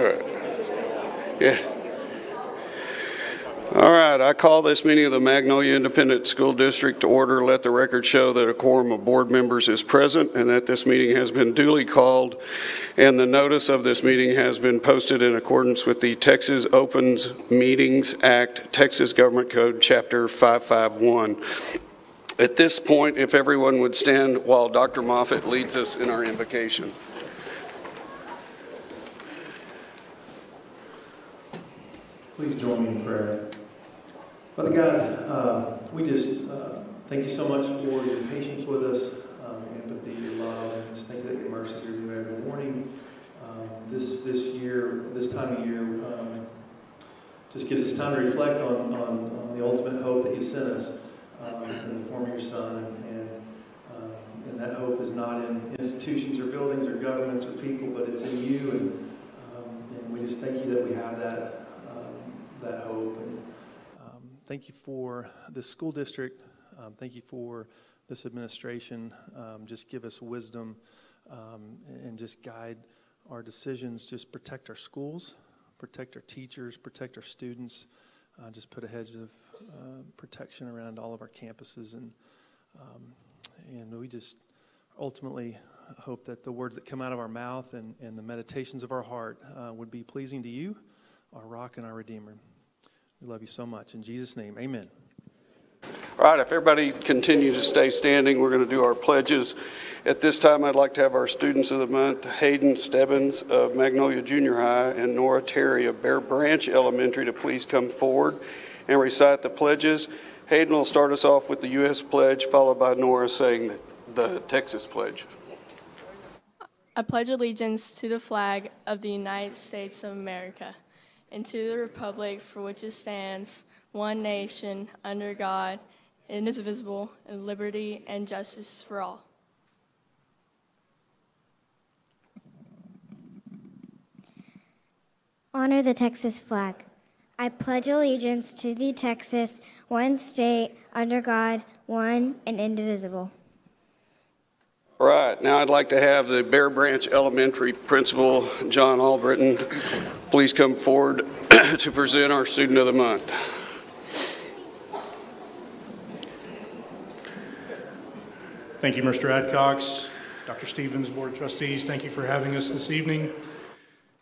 right. Yeah. All right, I call this meeting of the Magnolia Independent School District to order. Let the record show that a quorum of board members is present and that this meeting has been duly called, and the notice of this meeting has been posted in accordance with the Texas Opens Meetings Act, Texas Government Code, Chapter 551. At this point, if everyone would stand while Dr. Moffitt leads us in our invocation. Please join me in prayer. Father God, we just thank you so much for your patience with us, empathy, your love, and just thank you that your mercies are due every morning. This time of year, just gives us time to reflect on the ultimate hope that you sent us in the form of your Son, and that hope is not in institutions or buildings or governments or people, but it's in you, and we just thank you that we have that hope. And thank you for the school district. Thank you for this administration. Just give us wisdom and just guide our decisions. Just protect our schools, protect our teachers, protect our students. Just put a hedge of protection around all of our campuses, and we just ultimately hope that the words that come out of our mouth and the meditations of our heart would be pleasing to you, our rock and our Redeemer. We love you so much. In Jesus' name, amen. All right, if everybody continues to stay standing, we're going to do our pledges. At this time, I'd like to have our students of the month, Hayden Stebbins of Magnolia Junior High and Nora Terry of Bear Branch Elementary, to please come forward and recite the pledges. Hayden will start us off with the U.S. pledge, followed by Nora saying the Texas pledge. I pledge allegiance to the flag of the United States of America and to the republic for which it stands, one nation, under God, indivisible, and liberty and justice for all. Honor the Texas flag. I pledge allegiance to the Texas, one state, under God, one and indivisible. All right, now I'd like to have the Bear Branch Elementary Principal, John Albritton, please come forward to present our Student of the Month. Thank you, Mr. Adcox, Dr. Stevens, Board of Trustees, thank you for having us this evening.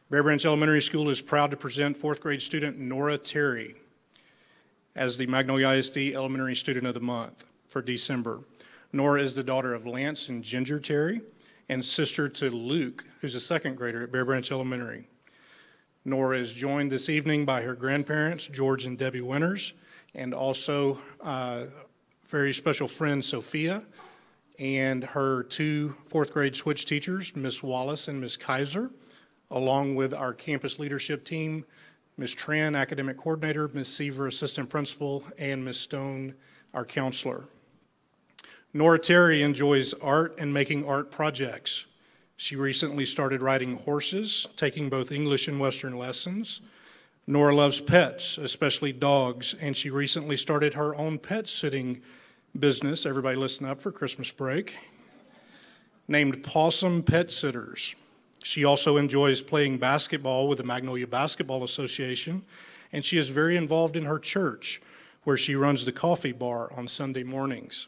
Bear Branch Elementary School is proud to present fourth grade student Nora Terry as the Magnolia ISD Elementary Student of the Month for December. Nora is the daughter of Lance and Ginger Terry and sister to Luke, who's a second grader at Bear Branch Elementary. Nora is joined this evening by her grandparents, George and Debbie Winters, and also very special friend Sophia, and her two fourth grade switch teachers, Miss Wallace and Miss Kaiser, along with our campus leadership team, Ms. Tran, academic coordinator, Ms. Seaver, assistant principal, and Ms. Stone, our counselor. Nora Terry enjoys art and making art projects. She recently started riding horses, taking both English and Western lessons. Nora loves pets, especially dogs, and she recently started her own pet sitting business, everybody listen up for Christmas break, named Possum Pet Sitters. She also enjoys playing basketball with the Magnolia Basketball Association, and she is very involved in her church, where she runs the coffee bar on Sunday mornings.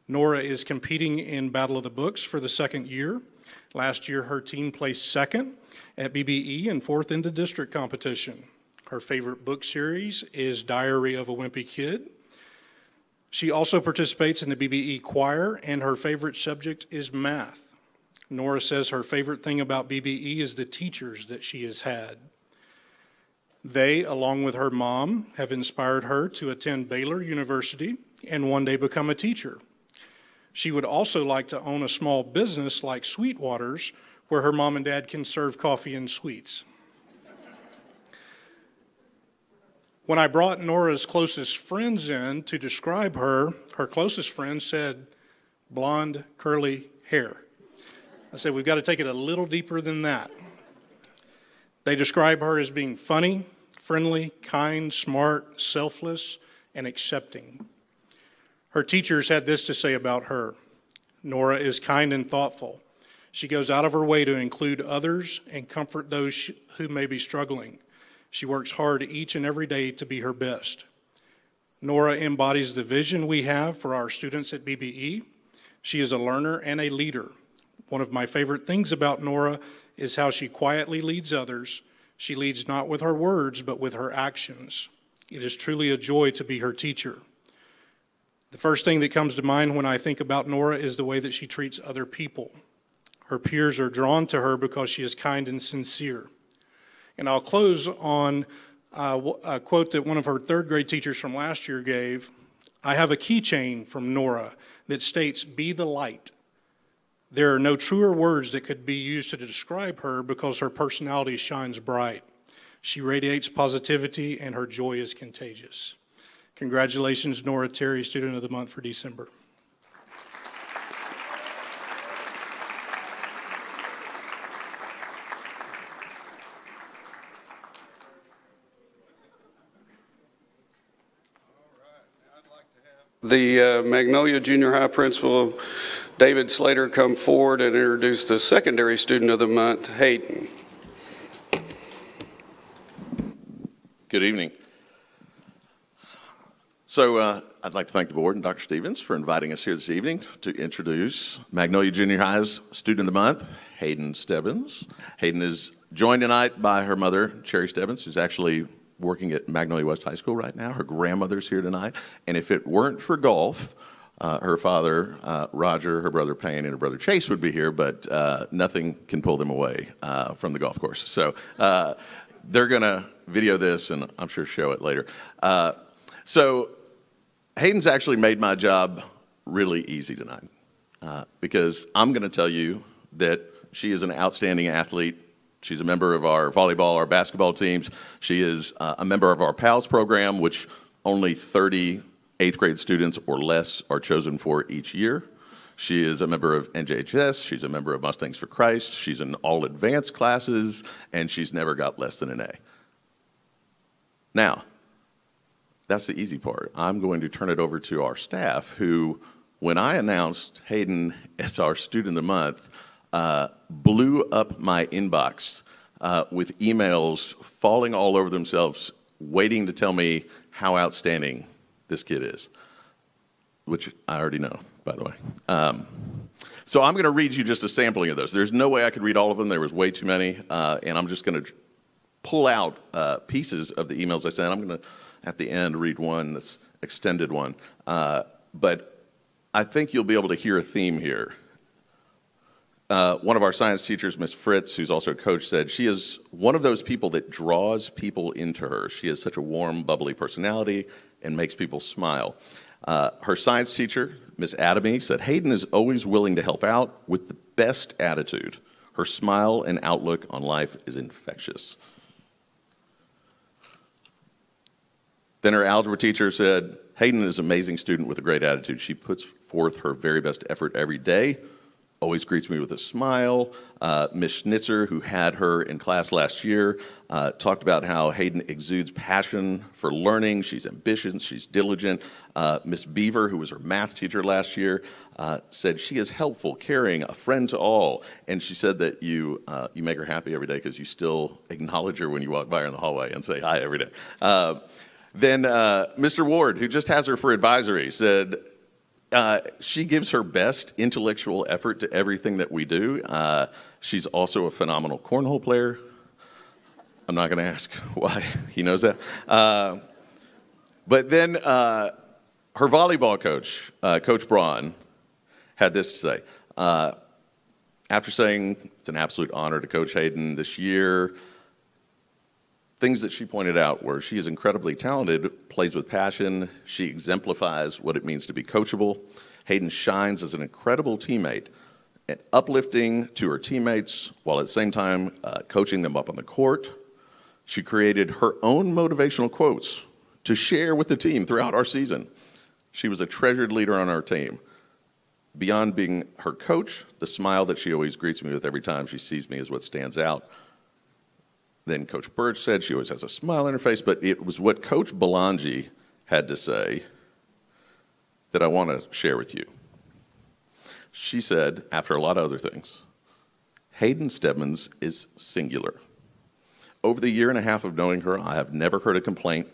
Nora is competing in Battle of the Books for the second year. Last year, her team placed second at BBE and fourth in the district competition. Her favorite book series is Diary of a Wimpy Kid. She also participates in the BBE choir, and her favorite subject is math. Nora says her favorite thing about BBE is the teachers that she has had. They, along with her mom, have inspired her to attend Baylor University and one day become a teacher. She would also like to own a small business like Sweetwater's, where her mom and dad can serve coffee and sweets. When I brought Nora's closest friends in to describe her, her closest friend said, blonde, curly hair. I said, we've got to take it a little deeper than that. They describe her as being funny, friendly, kind, smart, selfless, and accepting. Her teachers had this to say about her. Nora is kind and thoughtful. She goes out of her way to include others and comfort those who may be struggling. She works hard each and every day to be her best. Nora embodies the vision we have for our students at BBE. She is a learner and a leader. One of my favorite things about Nora is how she quietly leads others. She leads not with her words, but with her actions. It is truly a joy to be her teacher. The first thing that comes to mind when I think about Nora is the way that she treats other people. Her peers are drawn to her because she is kind and sincere. And I'll close on a quote that one of her third grade teachers from last year gave. I have a keychain from Nora that states, "Be the light." There are no truer words that could be used to describe her because her personality shines bright. She radiates positivity and her joy is contagious. Congratulations, Nora Terry, Student of the Month for December. The Magnolia Junior High Principal, David Slater, come forward and introduce the Secondary Student of the Month, Hayden. Good evening. So I'd like to thank the board and Dr. Stevens for inviting us here this evening to introduce Magnolia Junior High's Student of the Month, Hayden Stebbins. Hayden is joined tonight by her mother, Cherry Stebbins, who's actually working at Magnolia West High School right now. Her grandmother's here tonight. And if it weren't for golf, her father, Roger, her brother Payne, and her brother Chase would be here, but nothing can pull them away from the golf course. So they're going to video this, and I'm sure show it later. So Hayden's actually made my job really easy tonight because I'm going to tell you that she is an outstanding athlete. She's a member of our volleyball, our basketball teams. She is a member of our PALS program, which only 30 eighth grade students or less are chosen for each year. She is a member of NJHS. She's a member of Mustangs for Christ. She's in all advanced classes, and she's never got less than an A. Now, that's the easy part. I'm going to turn it over to our staff who, when I announced Hayden as our Student of the Month, blew up my inbox with emails falling all over themselves, waiting to tell me how outstanding this kid is, which I already know, by the way. So I'm going to read you just a sampling of those. There's no way I could read all of them. There was way too many, and I'm just going to pull out pieces of the emails I sent. I'm going to, at the end, read one that's extended one. But I think you'll be able to hear a theme here. One of our science teachers, Miss Fritz, who's also a coach, said she is one of those people that draws people into her. She has such a warm, bubbly personality and makes people smile. Her science teacher, Miss Adamy, said Hayden is always willing to help out with the best attitude. Her smile and outlook on life is infectious. Then her algebra teacher said, Hayden is an amazing student with a great attitude. She puts forth her very best effort every day, always greets me with a smile. Miss Schnitzer, who had her in class last year, talked about how Hayden exudes passion for learning. She's ambitious, she's diligent. Miss Beaver, who was her math teacher last year, said she is helpful, caring, a friend to all. And she said that you make her happy every day because you still acknowledge her when you walk by her in the hallway and say hi every day. Then Mr. Ward, who just has her for advisory, said she gives her best intellectual effort to everything that we do. She's also a phenomenal cornhole player. I'm not going to ask why he knows that. But then her volleyball coach, Coach Braun, had this to say. After saying it's an absolute honor to coach Hayden this year, things that she pointed out were she is incredibly talented, plays with passion, she exemplifies what it means to be coachable. Hayden shines as an incredible teammate, and uplifting to her teammates while at the same time coaching them up on the court. She created her own motivational quotes to share with the team throughout our season. She was a treasured leader on our team. Beyond being her coach, the smile that she always greets me with every time she sees me is what stands out. Then Coach Birch said she always has a smile on her face, but it was what Coach Belangi had to say that I want to share with you. She said, after a lot of other things, Hayden Stebbins is singular. Over the year and a half of knowing her, I have never heard a complaint,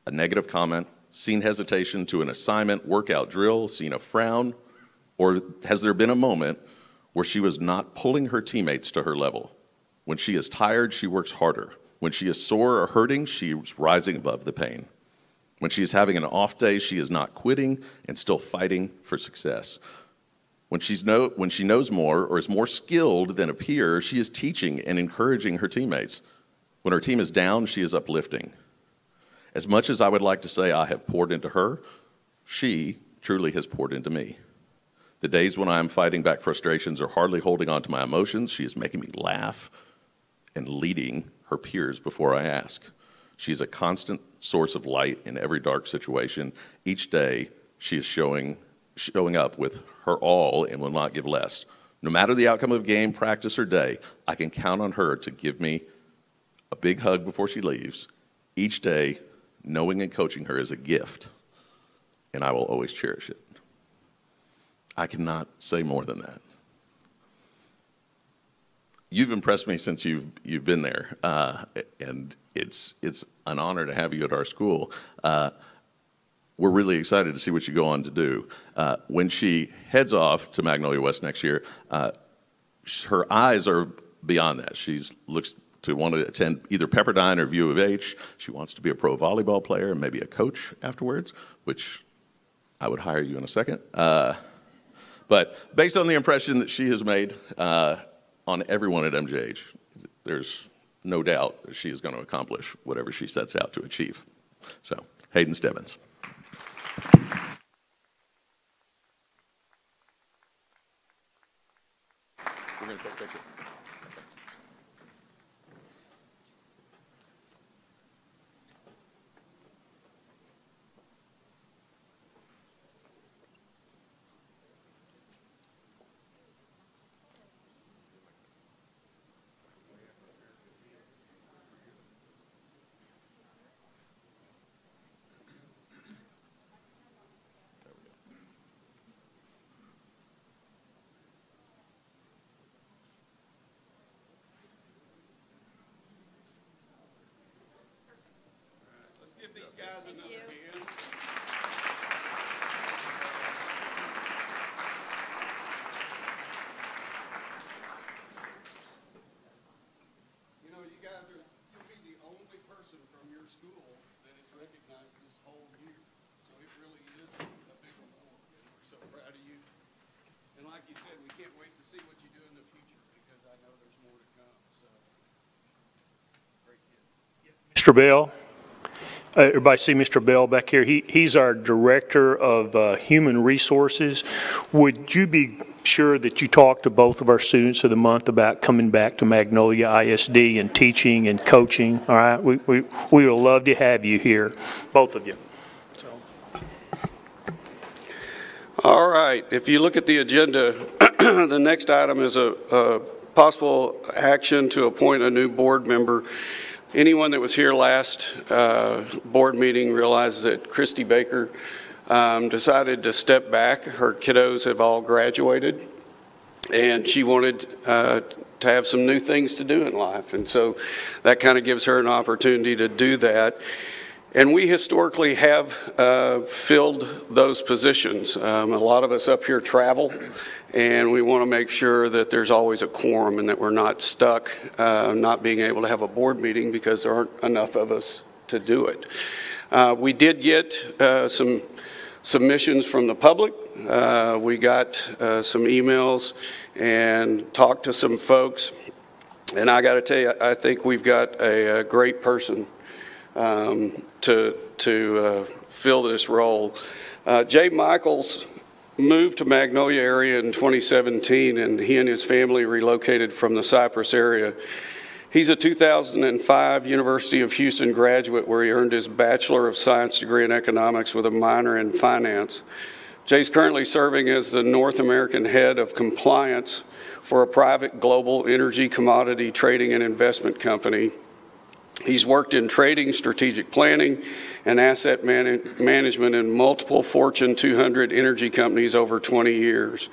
a negative comment, seen hesitation to an assignment, workout, drill, seen a frown, or has there been a moment where she was not pulling her teammates to her level? When she is tired, she works harder. When she is sore or hurting, she is rising above the pain. When she is having an off day, she is not quitting and still fighting for success. When she knows more or is more skilled than a peer, she is teaching and encouraging her teammates. When her team is down, she is uplifting. As much as I would like to say I have poured into her, she truly has poured into me. The days when I am fighting back frustrations or hardly holding on to my emotions, she is making me laugh and leading her peers before I ask. She's a constant source of light in every dark situation. Each day, she is showing up with her all and will not give less. No matter the outcome of game, practice, or day, I can count on her to give me a big hug before she leaves. Each day, knowing and coaching her is a gift, and I will always cherish it. I cannot say more than that. You've impressed me since you've been there, and it's an honor to have you at our school. We're really excited to see what you go on to do. When she heads off to Magnolia West next year, her eyes are beyond that. She looks to want to attend either Pepperdine or U of H. She wants to be a pro volleyball player and maybe a coach afterwards, which I would hire you in a second. But based on the impression that she has made on everyone at MJH, there's no doubt that she is going to accomplish whatever she sets out to achieve. So, Hayden Stebbins. We're going to take a picture. Give these guys another hand. You know, you guys you'll be the only person from your school that is recognized this whole year. So it really is a big award, and we're so proud of you. And like you said, we can't wait to see what you do in the future because I know there's more to come. So, great kid. Mr. Bell. Everybody see Mr. Bell back here? He's our Director of Human Resources. Would you be sure that you talk to both of our students of the month about coming back to Magnolia ISD and teaching and coaching? All right, we would love to have you here, both of you. So. All right, if you look at the agenda, the next item is a possible action to appoint a new board member. Anyone that was here last board meeting realizes that Christy Baker decided to step back. Her kiddos have all graduated, and she wanted to have some new things to do in life. And so that kind of gives her an opportunity to do that. And we historically have filled those positions. A lot of us up here travel, and we want to make sure that there's always a quorum and that we're not stuck not being able to have a board meeting because there aren't enough of us to do it. We did get some submissions from the public. We got some emails and talked to some folks. And I got to tell you, I think we've got a great person to fill this role. Jay Michaels moved to Magnolia area in 2017, and he and his family relocated from the Cypress area. He's a 2005 University of Houston graduate where he earned his Bachelor of Science degree in economics with a minor in finance. Jay's currently serving as the North American head of compliance for a private global energy commodity trading and investment company. He's worked in trading, strategic planning, and asset management in multiple Fortune 200 energy companies over 20 years.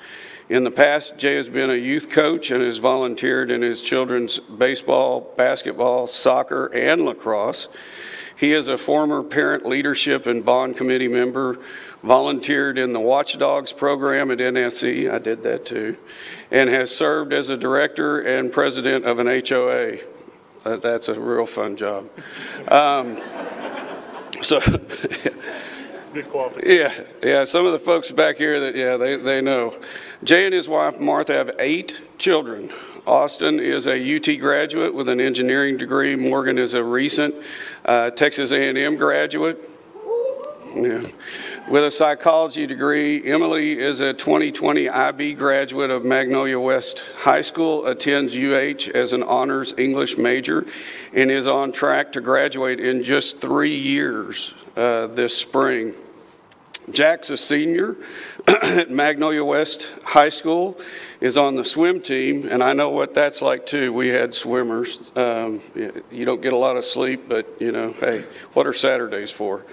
In the past, Jay has been a youth coach and has volunteered in his children's baseball, basketball, soccer, and lacrosse. He is a former parent leadership and bond committee member, volunteered in the Watchdogs program at NSC, I did that too, and has served as a director and president of an HOA. That's a real fun job. Good qualification. Yeah, some of the folks back here that, they know. Jay and his wife, Martha, have 8 children. Austin is a UT graduate with an engineering degree. Morgan is a recent Texas A&M graduate with a psychology degree. Emily is a 2020 IB graduate of Magnolia West High School, attends UH as an honors English major, and is on track to graduate in just 3 years this spring. Jack's a senior at Magnolia West High School, is on the swim team, and I know what that's like too. We had swimmers. You don't get a lot of sleep, but you know, hey, what are Saturdays for?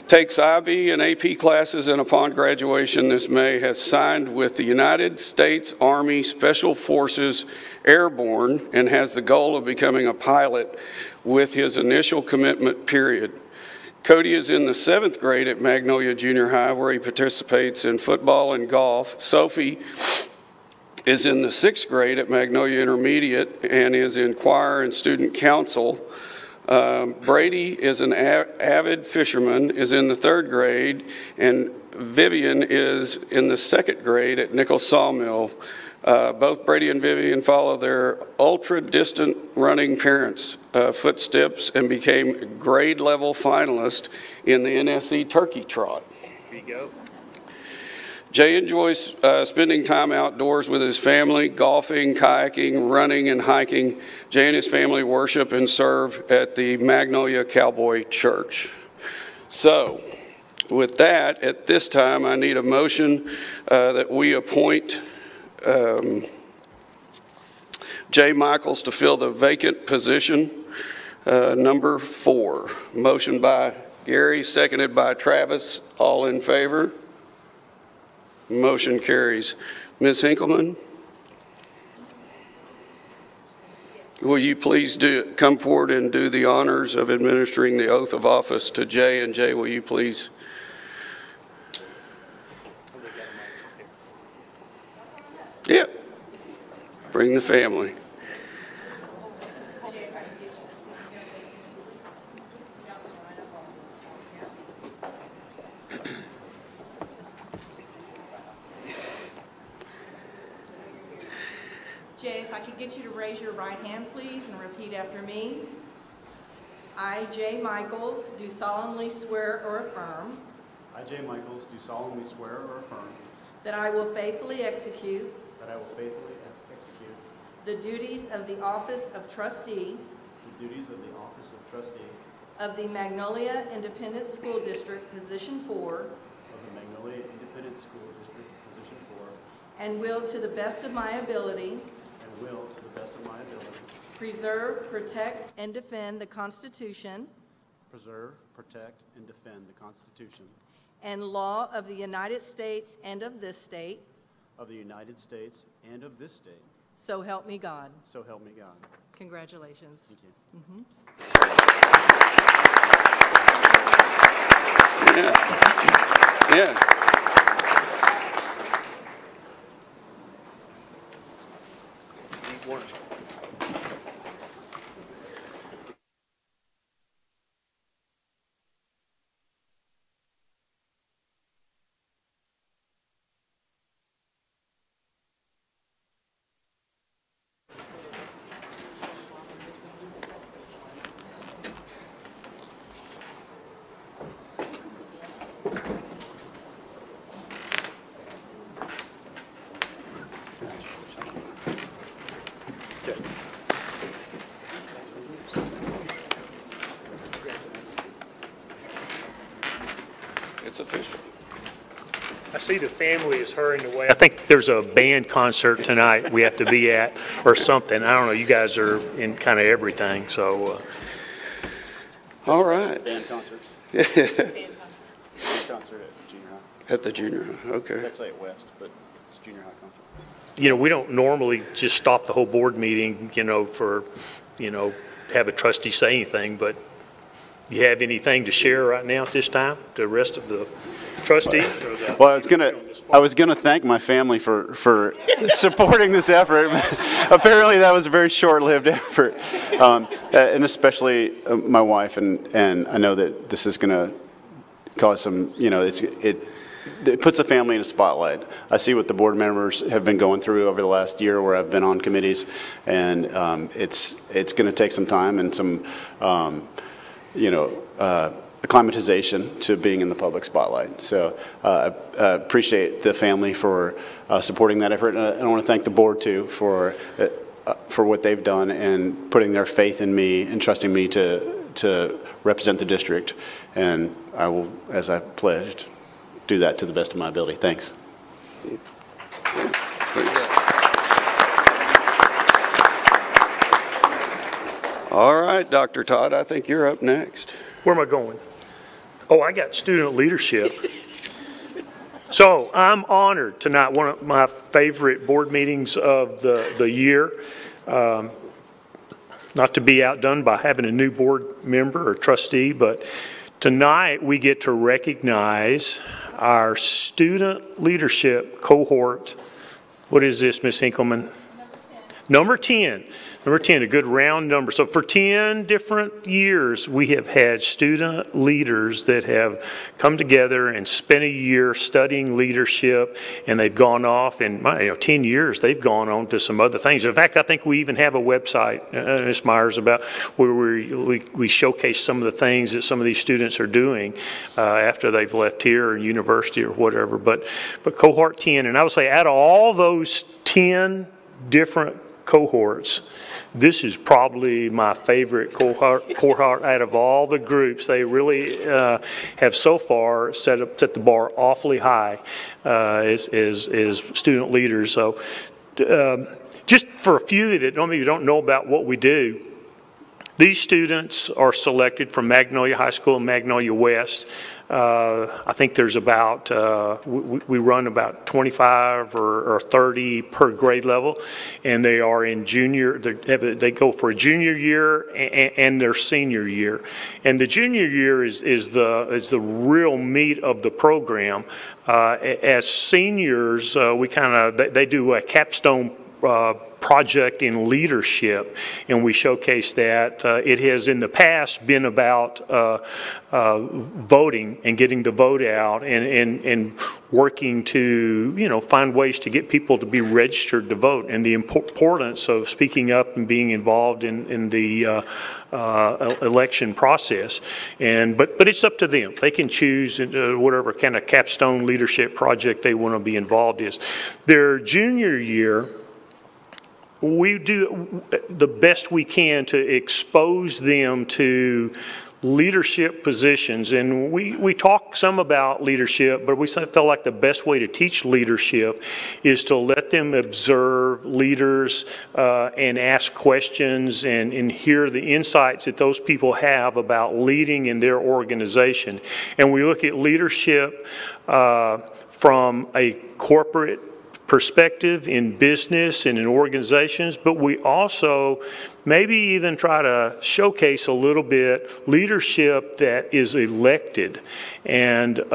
Takes IB and AP classes, and upon graduation this May has signed with the United States Army Special Forces Airborne and has the goal of becoming a pilot with his initial commitment period. Cody is in the 7th grade at Magnolia Junior High, where he participates in football and golf. Sophie is in the 6th grade at Magnolia Intermediate and is in choir and student council. Brady is an avid fisherman, is in the 3rd grade, and Vivian is in the 2nd grade at Nichols Sawmill. Both Brady and Vivian follow their ultra-distant running parents' footsteps and became grade-level finalists in the NSC Turkey Trot. There you go. Jay enjoys spending time outdoors with his family, golfing, kayaking, running, and hiking. Jay and his family worship and serve at the Magnolia Cowboy Church. So, with that, at this time, I need a motion that we appoint Jay Michaels to fill the vacant position, number 4. Motion by Gary, seconded by Travis. All in favor? Motion carries. Ms. Hinkleman, will you please come forward and do the honors of administering the oath of office to Jay? And Jay, will you please? Yeah. Bring the family. Jay, if I could get you to raise your right hand, please, and repeat after me. I, Jay Michaels, do solemnly swear or affirm I, Jay Michaels, do solemnly swear or affirm that I will faithfully execute that I will faithfully execute the duties of the office of trustee the duties of the office of trustee of the Magnolia Independent School District, Position 4, of the Magnolia Independent School District, Position 4, and will, to the best of my ability, and will, to the best of my ability, preserve, protect, and defend the Constitution preserve, protect, and defend the Constitution and law of the United States and of this state, of the United States and of this state. so help me God. So help me God. Congratulations. Thank you. Yeah. It's official. I see the family is hurrying away. I think there's a band concert tonight we have to be at or something. I don't know. You guys are in kind of everything, so. All right. Band concert. Band concert at junior high. At the junior high, okay. It's actually at West, but it's junior high concert. we don't normally just stop the whole board meeting, for, have a trustee say anything, but you have anything to share right now at this time, the rest of the trustees? Well, I was gonna thank my family for supporting this effort, but apparently that was a very short-lived effort, and especially my wife, and I know that this is gonna cause some, it puts a family in a spotlight. I see what the board members have been going through over the last year where I've been on committees, and it's going to take some time and some, acclimatization to being in the public spotlight. So I appreciate the family for supporting that effort, and I want to thank the board too for what they've done and putting their faith in me and trusting me to represent the district. And I will, as I pledged, do that to the best of my ability. Thanks. All right, Dr. Todd, I think you're up next. Where am I going? Oh, I got student leadership. So I'm honored tonight, one of my favorite board meetings of the year. Not to be outdone by having a new board member or trustee, but tonight we get to recognize our student leadership cohort. What is this, Ms. Hinkleman? Number 10. Number 10, a good round number. So for 10 different years, we have had student leaders that have come together and spent a year studying leadership, and they've gone off, and 10 years, they've gone on to some other things. In fact, I think we even have a website, Ms. Myers, about where we showcase some of the things that some of these students are doing after they've left here or university or whatever. But cohort 10, and I would say out of all those 10 different cohorts, this is probably my favorite cohort out of all the groups. They really have so far set the bar awfully high as student leaders. So just for a few that maybe don't know about what we do, these students are selected from Magnolia High School and Magnolia West. I think there's about, we run about 25 or 30 per grade level, and they are in junior, they go for a junior year and their senior year. And the junior year is the real meat of the program. As seniors, they do a capstone project in leadership, and we showcase that. It has in the past been about voting and getting the vote out and working to find ways to get people to be registered to vote, and the importance of speaking up and being involved in the election process. But it's up to them. They can choose whatever kind of capstone leadership project they want to be involved in. Their junior year, we do the best we can to expose them to leadership positions, and we talk some about leadership, but we felt like the best way to teach leadership is to let them observe leaders and ask questions and hear the insights that those people have about leading in their organization. And we look at leadership from a corporate perspective in business and in organizations, but we also maybe even try to showcase a little bit leadership that is elected. And when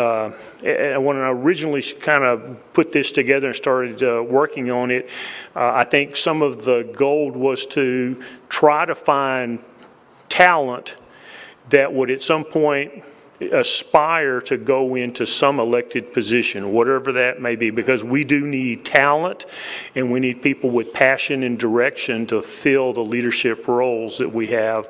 I originally kind of put this together and started working on it, I think some of the goal was to try to find talent that would at some point aspire to go into some elected position, whatever that may be, because we do need talent and we need people with passion and direction to fill the leadership roles that we have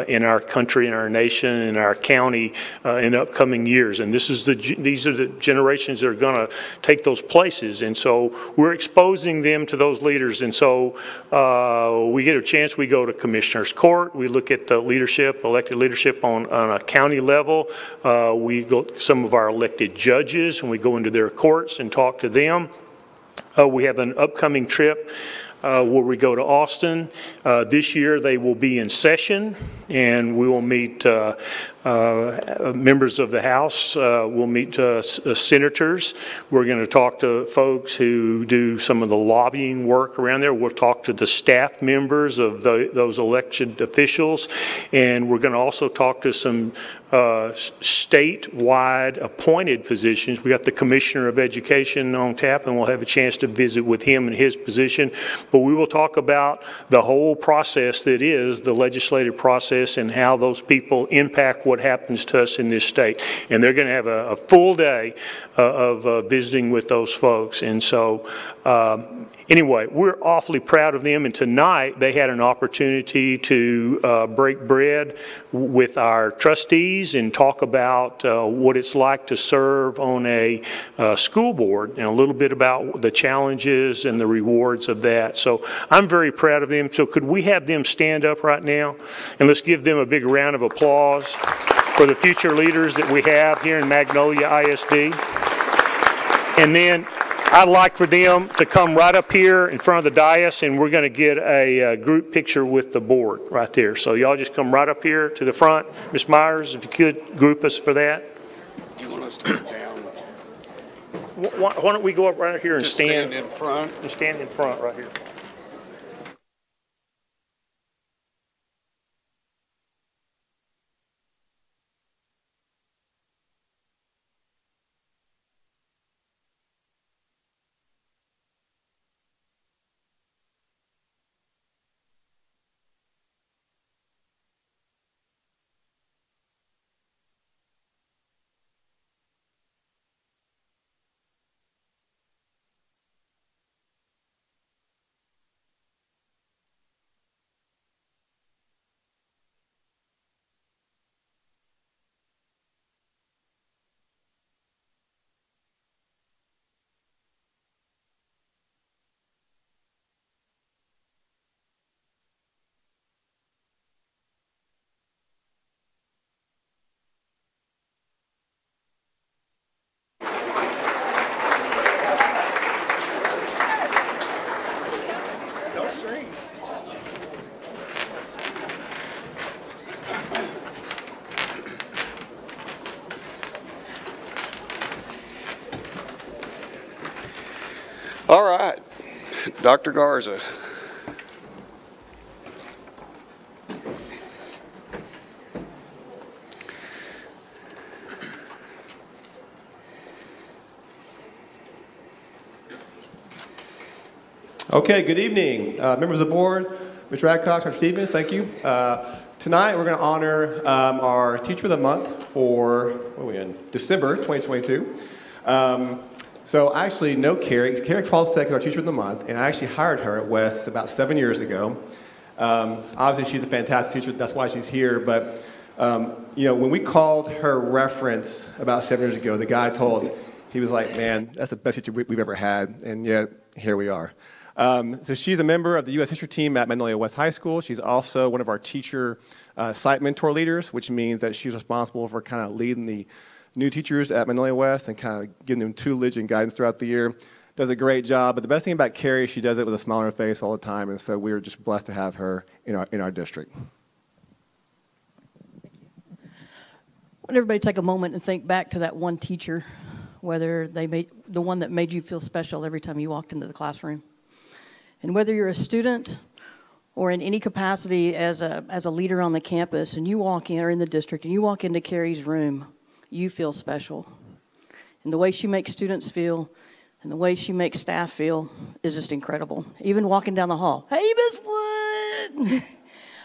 in our country, in our nation, in our county in upcoming years. And these are the generations that are going to take those places. And so we're exposing them to those leaders. And so we get a chance, we go to Commissioner's Court, we look at the leadership, elected leadership on a county level. We go some of our elected judges, and we go into their courts and talk to them. We have an upcoming trip where we go to Austin. This year they will be in session, and we will meet members of the House. We'll meet senators. We're going to talk to folks who do some of the lobbying work around there. We'll talk to the staff members of those elected officials. And we're going to also talk to some statewide appointed positions. We got the Commissioner of Education on tap, and we'll have a chance to visit with him in his position. But we will talk about the whole process that is the legislative process and how those people impact what happens to us in this state. And they're going to have a full day of visiting with those folks. And so anyway, we're awfully proud of them. And tonight they had an opportunity to break bread with our trustees and talk about what it's like to serve on a school board and a little bit about the challenges and the rewards of that. So I'm very proud of them. So could we have them stand up right now? And let's give them a big round of applause for the future leaders that we have here in Magnolia ISD. And then I'd like for them to come right up here in front of the dais, and we're going to get a group picture with the board right there. So y'all just come right up here to the front. Ms. Myers, if you could group us for that. You want us to go down? Why don't we go up right here and stand in front? And stand in front right here. All right, Dr. Garza. Okay, good evening, members of the board, Mr. Adcox, Dr. Stevens, thank you. Tonight we're going to honor our Teacher of the Month for, what are we in, December 2022. So I actually know Carrie. Carrie Falsek is our Teacher of the Month, and I actually hired her at West about 7 years ago. Obviously, she's a fantastic teacher. That's why she's here. But you know, when we called her reference about 7 years ago, the guy told us, he was like, "Man, that's the best teacher we've ever had," and yet here we are. So she's a member of the U.S. History team at Magnolia West High School. She's also one of our teacher site mentor leaders, which means that she's responsible for kind of leading the new teachers at Magnolia West and kind of giving them tutelage and guidance throughout the year. Does a great job, but the best thing about Carrie, she does it with a smile on her face all the time, and so we're just blessed to have her in our district. I want everybody to take a moment and think back to that one teacher, whether they made the one that made you feel special every time you walked into the classroom. And whether you're a student or in any capacity as a leader on the campus, and you walk in, or in the district, and you walk into Carrie's room, you feel special. And the way she makes students feel and the way she makes staff feel is just incredible. Even walking down the hall, "Hey, Miss Wood!"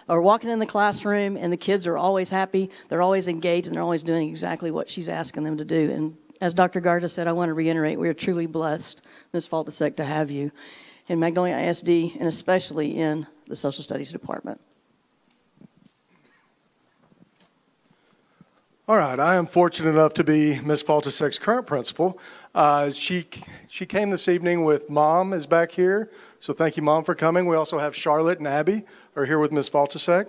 Or walking in the classroom, and the kids are always happy, they're always engaged, and they're always doing exactly what she's asking them to do. And as Dr. Garza said, I want to reiterate, we are truly blessed, Ms. Faltasek, to have you in Magnolia ISD, and especially in the Social Studies Department. All right, I am fortunate enough to be Ms. Faltasek's current principal. She came this evening with Mom is back here, so thank you, Mom, for coming. We also have Charlotte and Abby are here with Ms. Faltasek.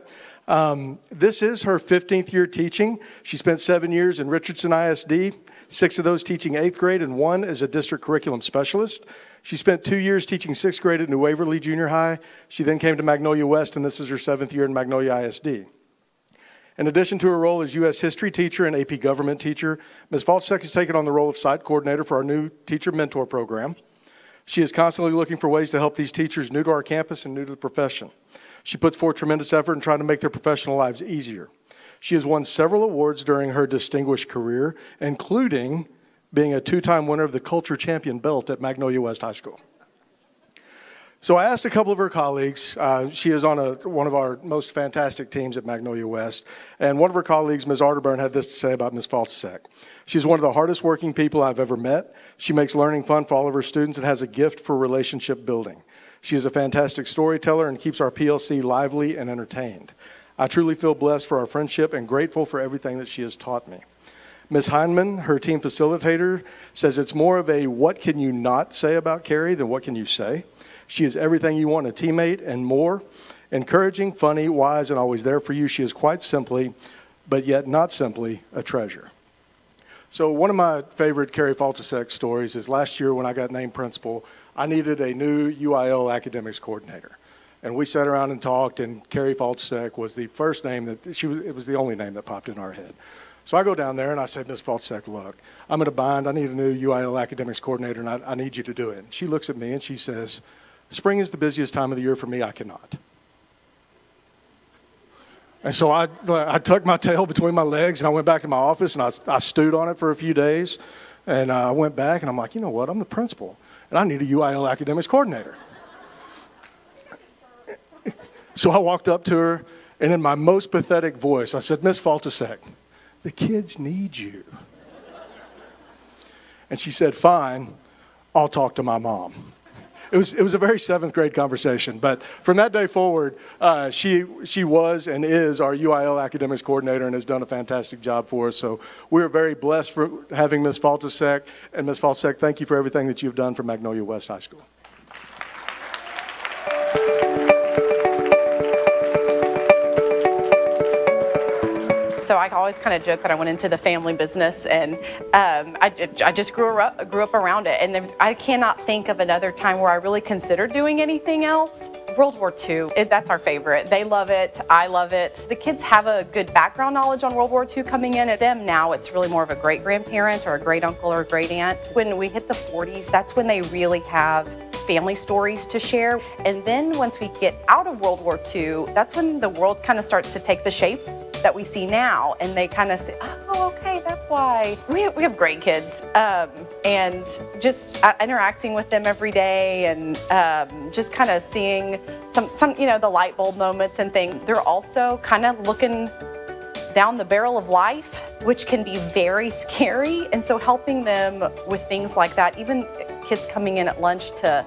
This is her 15th year teaching. She spent 7 years in Richardson ISD, 6 of those teaching 8th grade, and 1 as a district curriculum specialist. She spent 2 years teaching 6th grade at New Waverly Junior High. She then came to Magnolia West, and this is her 7th year in Magnolia ISD. In addition to her role as U.S. History teacher and AP Government teacher, Ms. Falchuk has taken on the role of site coordinator for our new Teacher Mentor program. She is constantly looking for ways to help these teachers new to our campus and new to the profession. She puts forth tremendous effort in trying to make their professional lives easier. She has won several awards during her distinguished career, including being a 2-time winner of the Culture Champion belt at Magnolia West High School. So I asked a couple of her colleagues. She is on one of our most fantastic teams at Magnolia West. And one of her colleagues, Ms. Arterburn, had this to say about Ms. Falchuk. She's one of the hardest working people I've ever met. She makes learning fun for all of her students and has a gift for relationship building. She is a fantastic storyteller and keeps our PLC lively and entertained. I truly feel blessed for our friendship and grateful for everything that she has taught me. Ms. Heineman, her team facilitator, says it's more of a what can you not say about Carrie than what can you say. She is everything you want in a teammate and more. Encouraging, funny, wise, and always there for you. She is quite simply, but yet not simply, a treasure. So one of my favorite Carrie Falchuk stories is last year when I got named principal, I needed a new UIL academics coordinator. And we sat around and talked, and Carrie Falchuk was the first name it was the only name that popped in our head. So I go down there and I said, Ms. Falchuk, look, I'm in a bind. I need a new UIL academics coordinator, and I need you to do it. And she looks at me and she says, spring is the busiest time of the year for me. I cannot. And so I tucked my tail between my legs and I went back to my office and I stewed on it for a few days. And I went back and I'm like, you know what? I'm the principal and I need a UIL academics coordinator. So I walked up to her and in my most pathetic voice, I said, Ms. Falchuk, the kids need you. And she said, fine, I'll talk to my mom. It was a very 7th grade conversation, but from that day forward, she was and is our UIL academics coordinator and has done a fantastic job for us. So we're very blessed for having Ms. Falchuk. And Ms. Falchuk, thank you for everything that you've done for Magnolia West High School. So I always kind of joke that I went into the family business, and I just grew up around it. And I cannot think of another time where I really considered doing anything else. World War II, that's our favorite. They love it. I love it. The kids have a good background knowledge on World War II coming in. At them now, it's really more of a great-grandparent or a great-uncle or a great-aunt. When we hit the 40s, that's when they really have family stories to share. And then once we get out of World War II, that's when the world kind of starts to take the shape that we see now, and they kind of say, oh, okay, that's why. We have great kids, and just interacting with them every day, and just kind of seeing some the light bulb moments and things. They're also kind of looking down the barrel of life, which can be very scary, and so helping them with things like that, even kids coming in at lunch to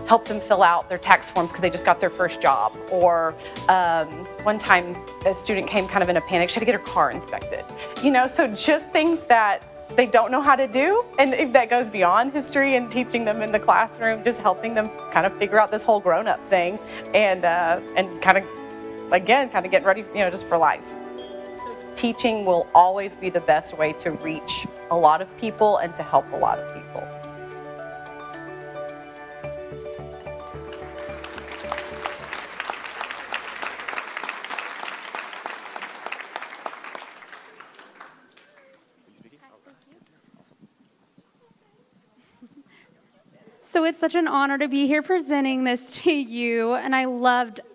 help them fill out their tax forms because they just got their first job. Or one time a student came kind of in a panic, she had to get her car inspected. So just things that they don't know how to do, and if that goes beyond history and teaching them in the classroom, just helping them kind of figure out this whole grown-up thing and kind of, again, kind of getting ready, just for life. So teaching will always be the best way to reach a lot of people and to help a lot of people. So it's such an honor to be here presenting this to you, and I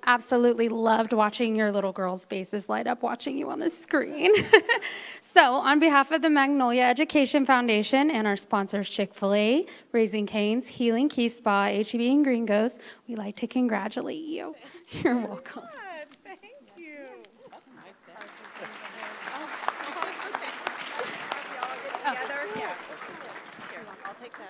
absolutely loved watching your little girls' faces light up watching you on the screen. So on behalf of the Magnolia Education Foundation and our sponsors Chick-fil-A, Raising Cane's, Healing Key Spa, HEB, and Gringos, we'd like to congratulate you. You're welcome. Thank you. That's a nice day. Together? Yeah. Here, I'll take that.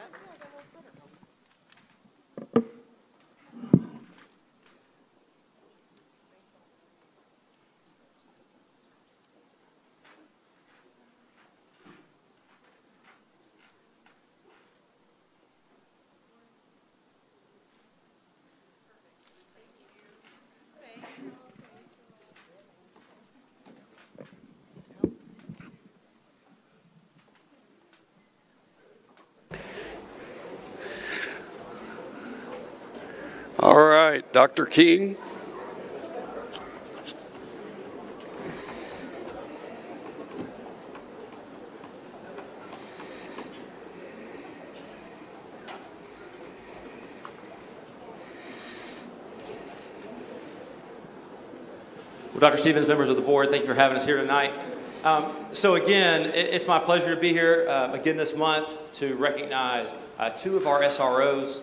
All right, Dr. King. Well, Dr. Stevens, members of the board, thank you for having us here tonight. So again, it's my pleasure to be here again this month to recognize two of our SROs,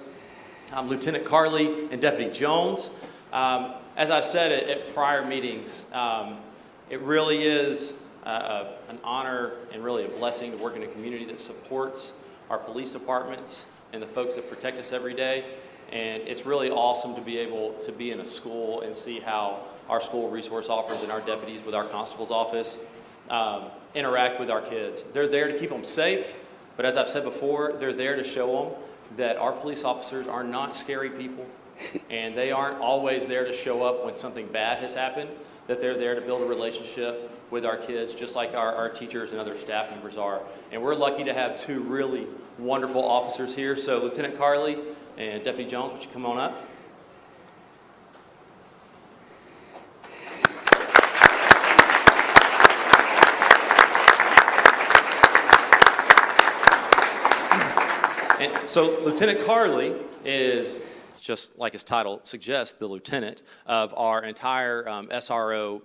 Lieutenant Carley and Deputy Jones. As I've said at prior meetings, it really is an honor and really a blessing to work in a community that supports our police departments and the folks that protect us every day. And it's really awesome to be able to be in a school and see how our school resource officers and our deputies with our constable's office interact with our kids. They're there to keep them safe, but as I've said before, they're there to show them that our police officers are not scary people, and they aren't always there to show up when something bad has happened, that they're there to build a relationship with our kids, just like our teachers and other staff members are. And we're lucky to have two really wonderful officers here. So Lieutenant Carley and Deputy Jones, would you come on up? And so Lieutenant Carley is, just like his title suggests, the lieutenant of our entire SRO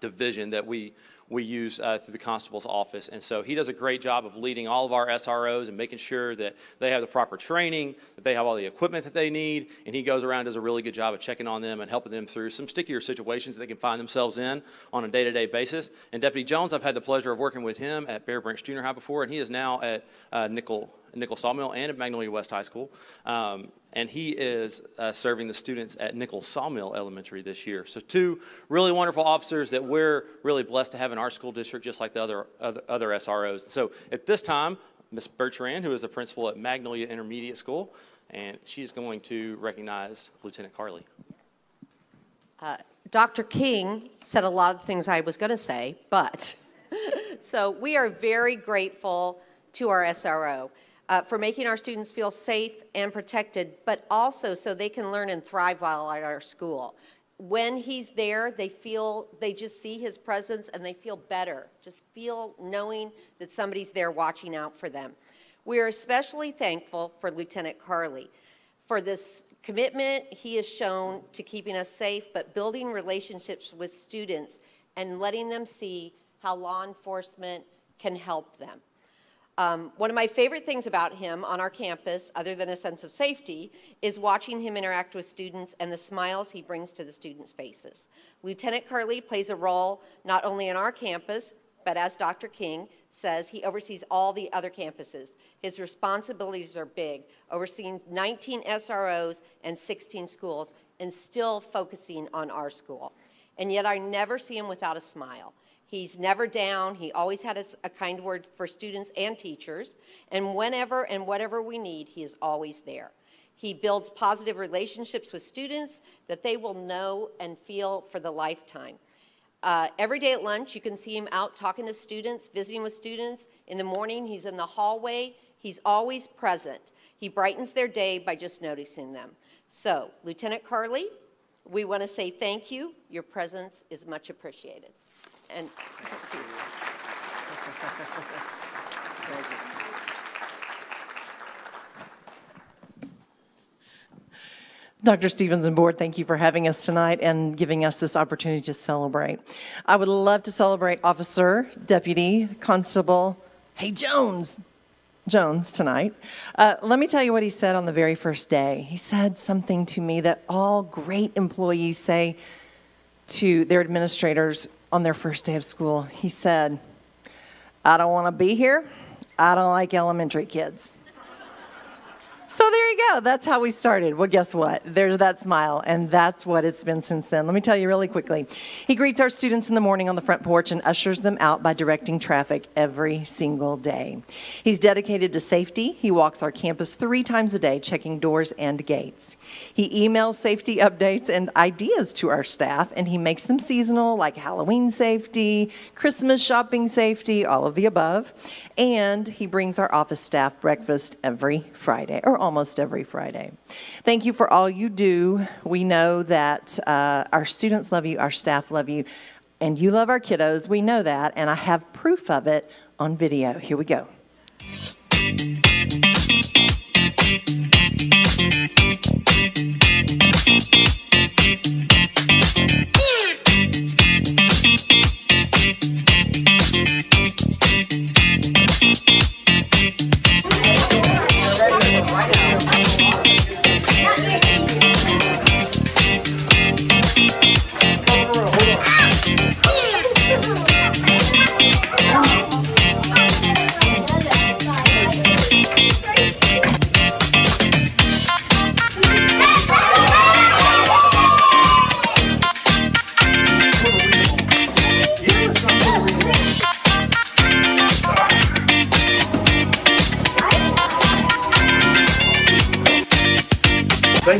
division that we use through the constable's office. And so he does a great job of leading all of our SROs and making sure that they have the proper training, that they have all the equipment that they need, and he goes around and does a really good job of checking on them and helping them through some stickier situations that they can find themselves in on a day-to-day basis. And Deputy Jones, I've had the pleasure of working with him at Bear Branch Junior High before, and he is now at Nickel Sawmill and at Magnolia West High School. And he is serving the students at Nickel Sawmill Elementary this year. So two really wonderful officers that we're really blessed to have in our school district, just like the other SROs. So at this time, Ms. Bertrand, who is the principal at Magnolia Intermediate School, and she's going to recognize Lieutenant Carley. Dr. King said a lot of things I was going to say, but so we are very grateful to our SRO. For making our students feel safe and protected, but also so they can learn and thrive while at our school. When he's there, they just see his presence and they feel better. Just feel knowing that somebody's there watching out for them. We are especially thankful for Lieutenant Carley for this commitment he has shown to keeping us safe, but building relationships with students and letting them see how law enforcement can help them. One of my favorite things about him on our campus, other than a sense of safety, is watching him interact with students and the smiles he brings to the students' faces. Lieutenant Carley plays a role not only on our campus, but as Dr. King says, he oversees all the other campuses. His responsibilities are big, overseeing 19 SROs and 16 schools, and still focusing on our school. And yet I never see him without a smile. He's never down. He always had a kind word for students and teachers. And whenever and whatever we need, he is always there. He builds positive relationships with students that they will know and feel for the lifetime. Every day at lunch, you can see him out talking to students, visiting with students. In the morning, he's in the hallway. He's always present. He brightens their day by just noticing them. So, Lieutenant Carley, we want to say thank you. Your presence is much appreciated. And thank you. Thank you. Dr. Stevens and board, thank you for having us tonight and giving us this opportunity to celebrate. I would love to celebrate Officer, Deputy, Constable, Jones tonight. Let me tell you what he said on the very first day. He said something to me that all great employees say to their administrators on their first day of school. He said, "I don't want to be here. I don't like elementary kids." So there you go. That's how we started. Well, guess what? There's that smile, and that's what it's been since then. Let me tell you really quickly. He greets our students in the morning on the front porch and ushers them out by directing traffic every single day. He's dedicated to safety. He walks our campus 3 times a day, checking doors and gates. He emails safety updates and ideas to our staff, and he makes them seasonal, like Halloween safety, Christmas shopping safety, all of the above. And he brings our office staff breakfast every Friday, or almost every Friday. Thank you for all you do. We know that our students love you, our staff love you, and you love our kiddos. We know that, and I have proof of it on video. Here we go.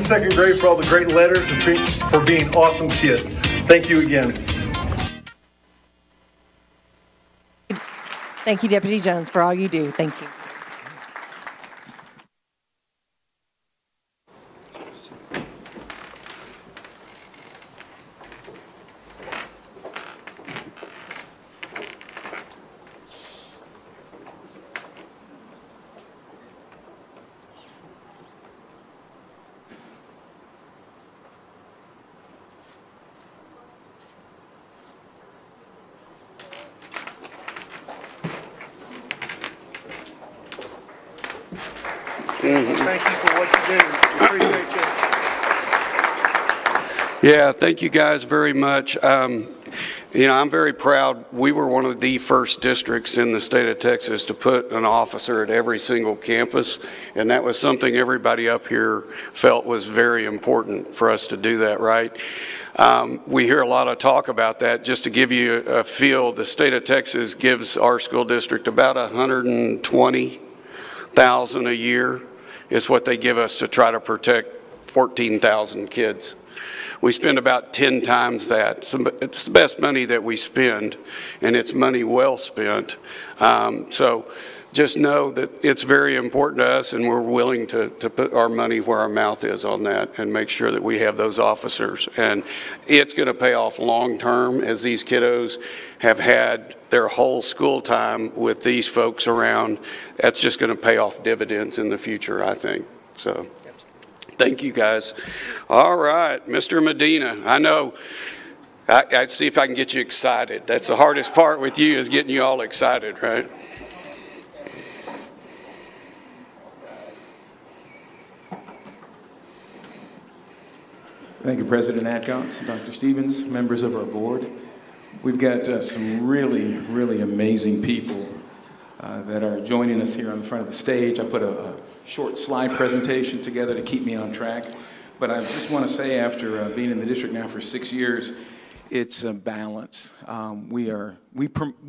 second grade for all the great letters and for being awesome kids. Thank you again. Thank you, Deputy Jones, for all you do. Thank you. Thank you for what you do. We appreciate you. Yeah, thank you guys very much. You know, I'm very proud. We were one of the first districts in the state of Texas to put an officer at every single campus, and that was something everybody up here felt was very important for us to do that, right? We hear a lot of talk about that. Just to give you a feel, the state of Texas gives our school district about $120,000 a year is what they give us to try to protect 14,000 kids. We spend about 10 times that. It's the best money that we spend, and it's money well spent. So just know that it's very important to us, and we're willing to put our money where our mouth is on that and make sure that we have those officers. And it's going to pay off long term, as these kiddos have had their whole school time with these folks around. That's just going to pay off dividends in the future, I think. So thank you, guys. All right, Mr. Medina, I know, I'd see if I can get you excited. That's the hardest part with you, is getting you all excited, right? Thank you, President Adcox, Dr. Stevens, members of our board. We've got some really, really amazing people that are joining us here on the front of the stage. I put a short slide presentation together to keep me on track. But I just want to say, after being in the district now for 6 years, it's a balance. We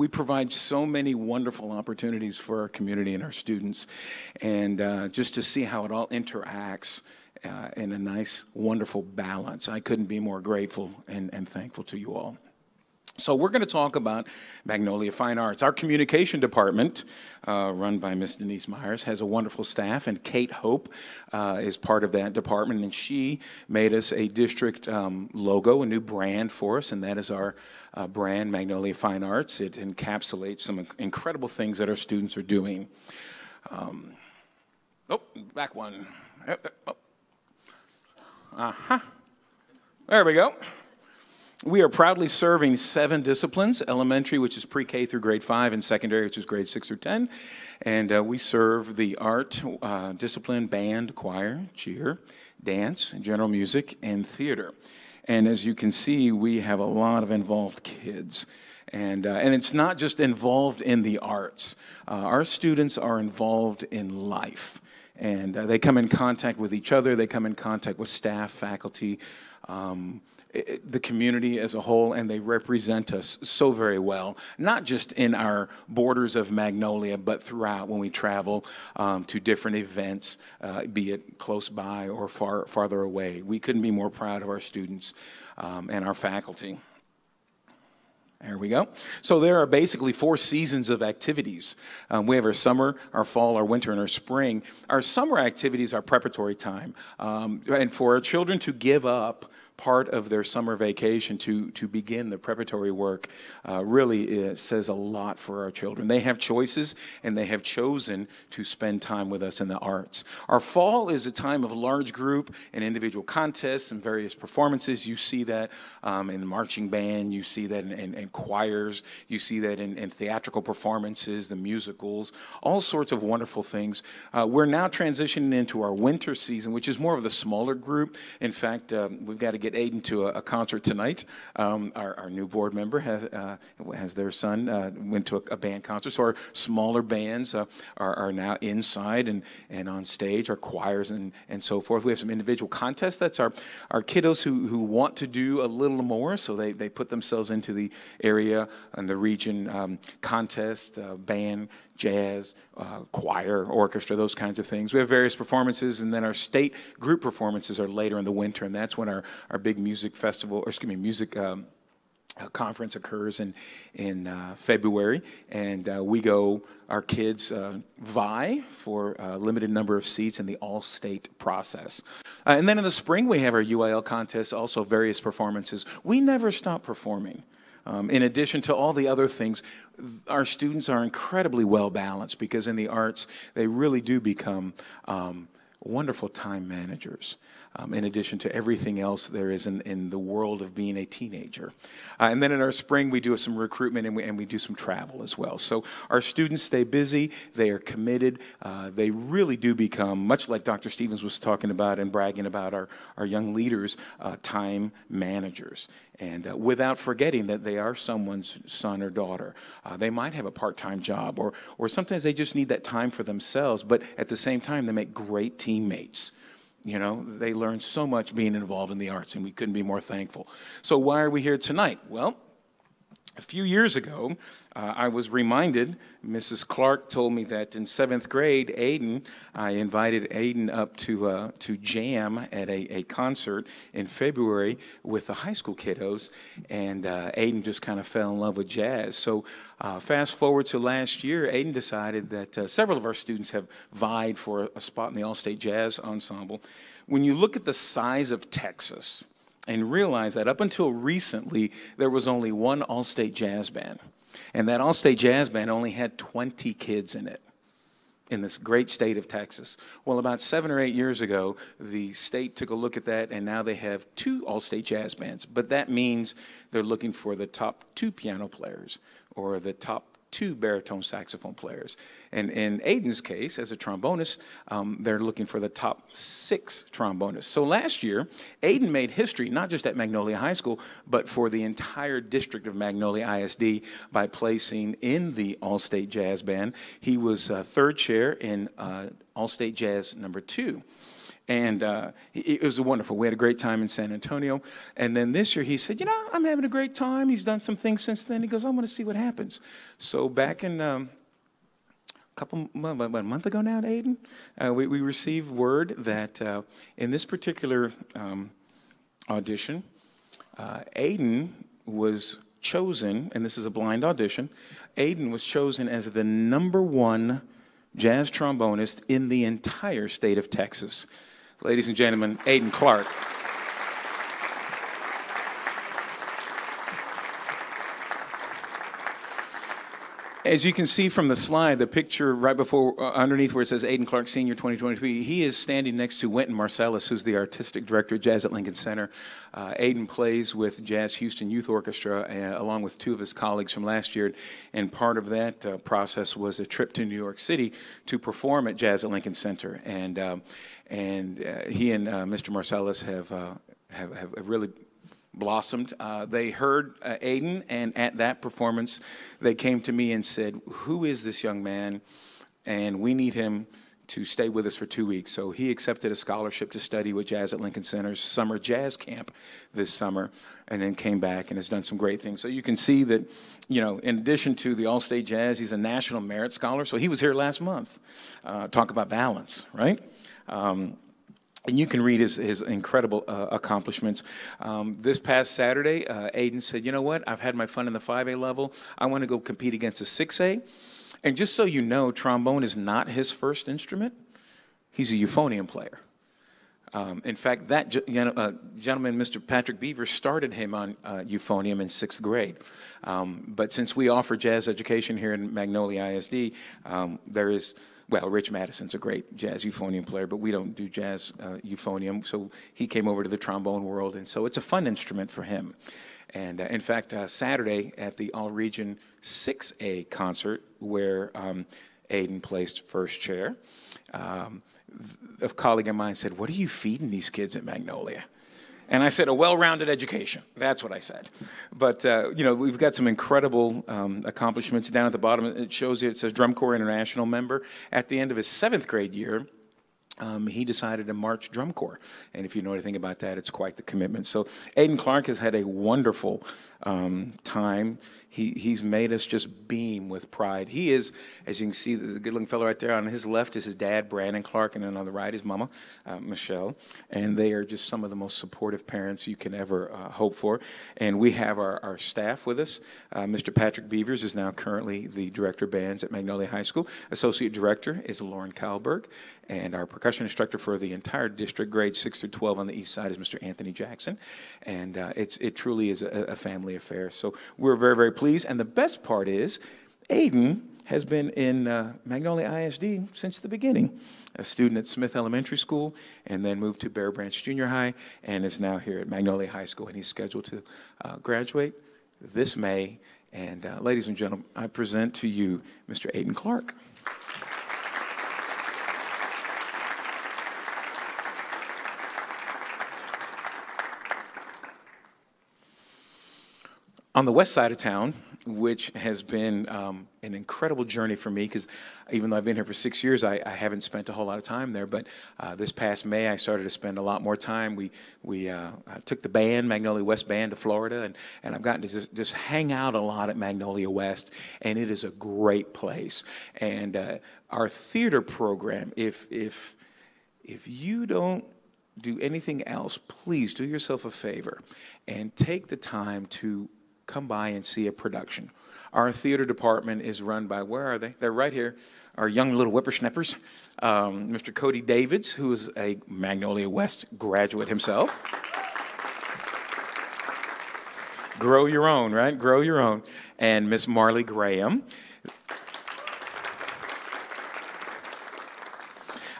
provide so many wonderful opportunities for our community and our students. And just to see how it all interacts in a nice, wonderful balance, I couldn't be more grateful and thankful to you all. So we're going to talk about Magnolia Fine Arts. Our communication department, run by Ms. Denise Myers, has a wonderful staff, and Kate Hope is part of that department, and she made us a district logo, a new brand for us, and that is our brand, Magnolia Fine Arts. It encapsulates some incredible things that our students are doing. Back one. There we go. We are proudly serving 7 disciplines: elementary, which is pre-K through grade 5, and secondary, which is grade 6 through 10. And we serve the art discipline, band, choir, cheer, dance, general music, and theater. And as you can see, we have a lot of involved kids. And it's not just involved in the arts. Our students are involved in life. And they come in contact with each other. They come in contact with staff, faculty, the community as a whole, and they represent us so very well, not just in our borders of Magnolia, but throughout when we travel to different events, be it close by or farther away. We couldn't be more proud of our students and our faculty. There we go. So there are basically 4 seasons of activities. We have our summer, our fall, our winter, and our spring. Our summer activities are preparatory time. And for our children to give up part of their summer vacation to begin the preparatory work really says a lot for our children. They have choices, and they have chosen to spend time with us in the arts. Our fall is a time of large group and individual contests and various performances. You see that in the marching band, you see that in choirs, you see that in theatrical performances, the musicals, all sorts of wonderful things. We're now transitioning into our winter season, which is more of the smaller group. In fact, we've got to get Aiden to a concert tonight. Our new board member has their son went to a band concert. So our smaller bands are now inside and on stage, our choirs and so forth. We have some individual contests. That's our kiddos who want to do a little more, so they put themselves into the area and the region contest, band, jazz, choir, orchestra, those kinds of things. We have various performances, and then our state group performances are later in the winter, and that's when our big music festival, or excuse me, music conference occurs in February, and our kids vie for a limited number of seats in the all-state process. And then in the spring, we have our UIL contest, also various performances. We never stop performing. In addition to all the other things, our students are incredibly well-balanced because in the arts, they really do become wonderful time managers. In addition to everything else there is in the world of being a teenager. And then in our spring, we do some recruitment and we do some travel as well. So our students stay busy, they are committed, they really do become, much like Dr. Stevens was talking about and bragging about our young leaders, time managers. And without forgetting that they are someone's son or daughter. They might have a part-time job, or sometimes they just need that time for themselves, but at the same time, they make great teammates. You know, they learn so much being involved in the arts, and we couldn't be more thankful. So why are we here tonight? Well, a few years ago, I was reminded, Mrs. Clark told me that in 7th grade, I invited Aiden up to jam at a concert in February with the high school kiddos, and Aiden just kind of fell in love with jazz. So fast forward to last year, Aiden decided that several of our students have vied for a spot in the All-State Jazz Ensemble. When you look at the size of Texas, and realize that up until recently, there was only one all-state jazz band. And that all-state jazz band only had 20 kids in it, in this great state of Texas. Well, about 7 or 8 years ago, the state took a look at that, and now they have 2 all-state jazz bands. But that means they're looking for the top 2 piano players, or the top 2 baritone saxophone players. And in Aiden's case, as a trombonist, they're looking for the top 6 trombonists. So last year, Aiden made history, not just at Magnolia High School, but for the entire district of Magnolia ISD by placing in the All-State Jazz Band. He was 3rd chair in All-State Jazz number 2. And it was wonderful. We had a great time in San Antonio. And then this year he said, you know, I'm having a great time. He's done some things since then. He goes, I want to see what happens. So back in a month ago now, Aiden, we received word that in this particular audition, Aiden was chosen, and this is a blind audition, Aiden was chosen as the #1 jazz trombonist in the entire state of Texas. Ladies and gentlemen, Aiden Clark. As you can see from the slide, the picture right before, underneath where it says Aiden Clark Sr. 2023, he is standing next to Wynton Marsalis, who's the artistic director of Jazz at Lincoln Center. Aiden plays with Jazz Houston Youth Orchestra along with 2 of his colleagues from last year, and part of that process was a trip to New York City to perform at Jazz at Lincoln Center. And he and Mr. Marsalis have really blossomed. They heard Aiden, and at that performance, they came to me and said, who is this young man? And we need him to stay with us for 2 weeks. So he accepted a scholarship to study with Jazz at Lincoln Center's summer jazz camp this summer, and then came back and has done some great things. So you can see that, you know, in addition to the All-State Jazz, he's a National Merit Scholar. So he was here last month. Talk about balance, right? And you can read his incredible accomplishments. This past Saturday, Aiden said, you know what, I've had my fun in the 5A level. I want to go compete against the 6A. And just so you know, trombone is not his first instrument. He's a euphonium player. In fact, that gentleman, Mr. Patrick Beaver, started him on euphonium in 6th grade. But since we offer jazz education here in Magnolia ISD, there is... Well, Rich Madison's a great jazz euphonium player, but we don't do jazz euphonium, so he came over to the trombone world, and so it's a fun instrument for him. And in fact, Saturday at the All-Region 6A concert, where Aiden placed 1st chair, a colleague of mine said, what are you feeding these kids at Magnolia? And I said, a well-rounded education. That's what I said. But, you know, we've got some incredible accomplishments. Down at the bottom, it shows you, it says Drum Corps International member. At the end of his 7th grade year, he decided to march drum corps. And if you know anything about that, it's quite the commitment. So Aiden Clark has had a wonderful time. He's made us just beam with pride. He is, as you can see, the good-looking fellow right there. On his left is his dad, Brandon Clark, and then on the right is Mama, Michelle. And they are just some of the most supportive parents you can ever hope for. And we have our staff with us. Mr. Patrick Beavers is now currently the director of bands at Magnolia High School. Associate director is Lauren Kalberg. And our percussion instructor for the entire district, grades 6 through 12 on the east side, is Mr. Anthony Jackson. And it truly is a family affair. So we're very, very pleased. And the best part is, Aiden has been in Magnolia ISD since the beginning. A student at Smith Elementary School, and then moved to Bear Branch Junior High, and is now here at Magnolia High School. And he's scheduled to graduate this May. And ladies and gentlemen, I present to you Mr. Aiden Clark. On the west side of town, which has been an incredible journey for me, because even though I've been here for 6 years, I haven't spent a whole lot of time there. But this past May, I started to spend a lot more time. We took the band, Magnolia West Band, to Florida, and I've gotten to just hang out a lot at Magnolia West, and it is a great place. And our theater program, if you don't do anything else, please do yourself a favor and take the time to come by and see a production. Our theater department is run by, where are they? They're right here, our young little whippersnappers. Mr. Cody Davids, who is a Magnolia West graduate himself. Grow your own, right? Grow your own. And Miss Marley Graham.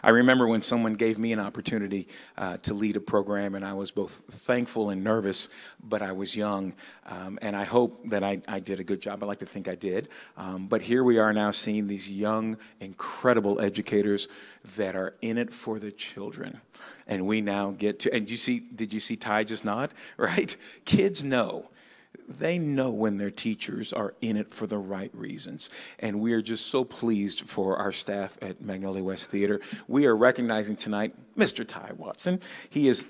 I remember when someone gave me an opportunity to lead a program, and I was both thankful and nervous, but I was young, and I hope that I did a good job. I like to think I did. But here we are now seeing these young, incredible educators that are in it for the children. And we now get to, and did you see Ty just nod? Right? Kids know. They know when their teachers are in it for the right reasons. And we are just so pleased for our staff at Magnolia West Theater. We are recognizing tonight Mr. Ty Watson. He is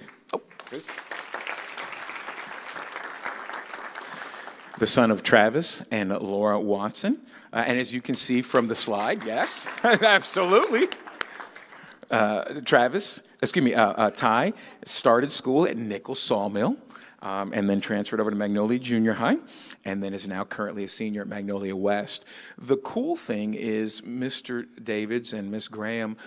the son of Travis and Laura Watson. And as you can see from the slide, yes, absolutely. Ty started school at Nichols Sawmill. And then transferred over to Magnolia Junior High, and then is now currently a senior at Magnolia West. The cool thing is Mr. Davids and Miss Graham,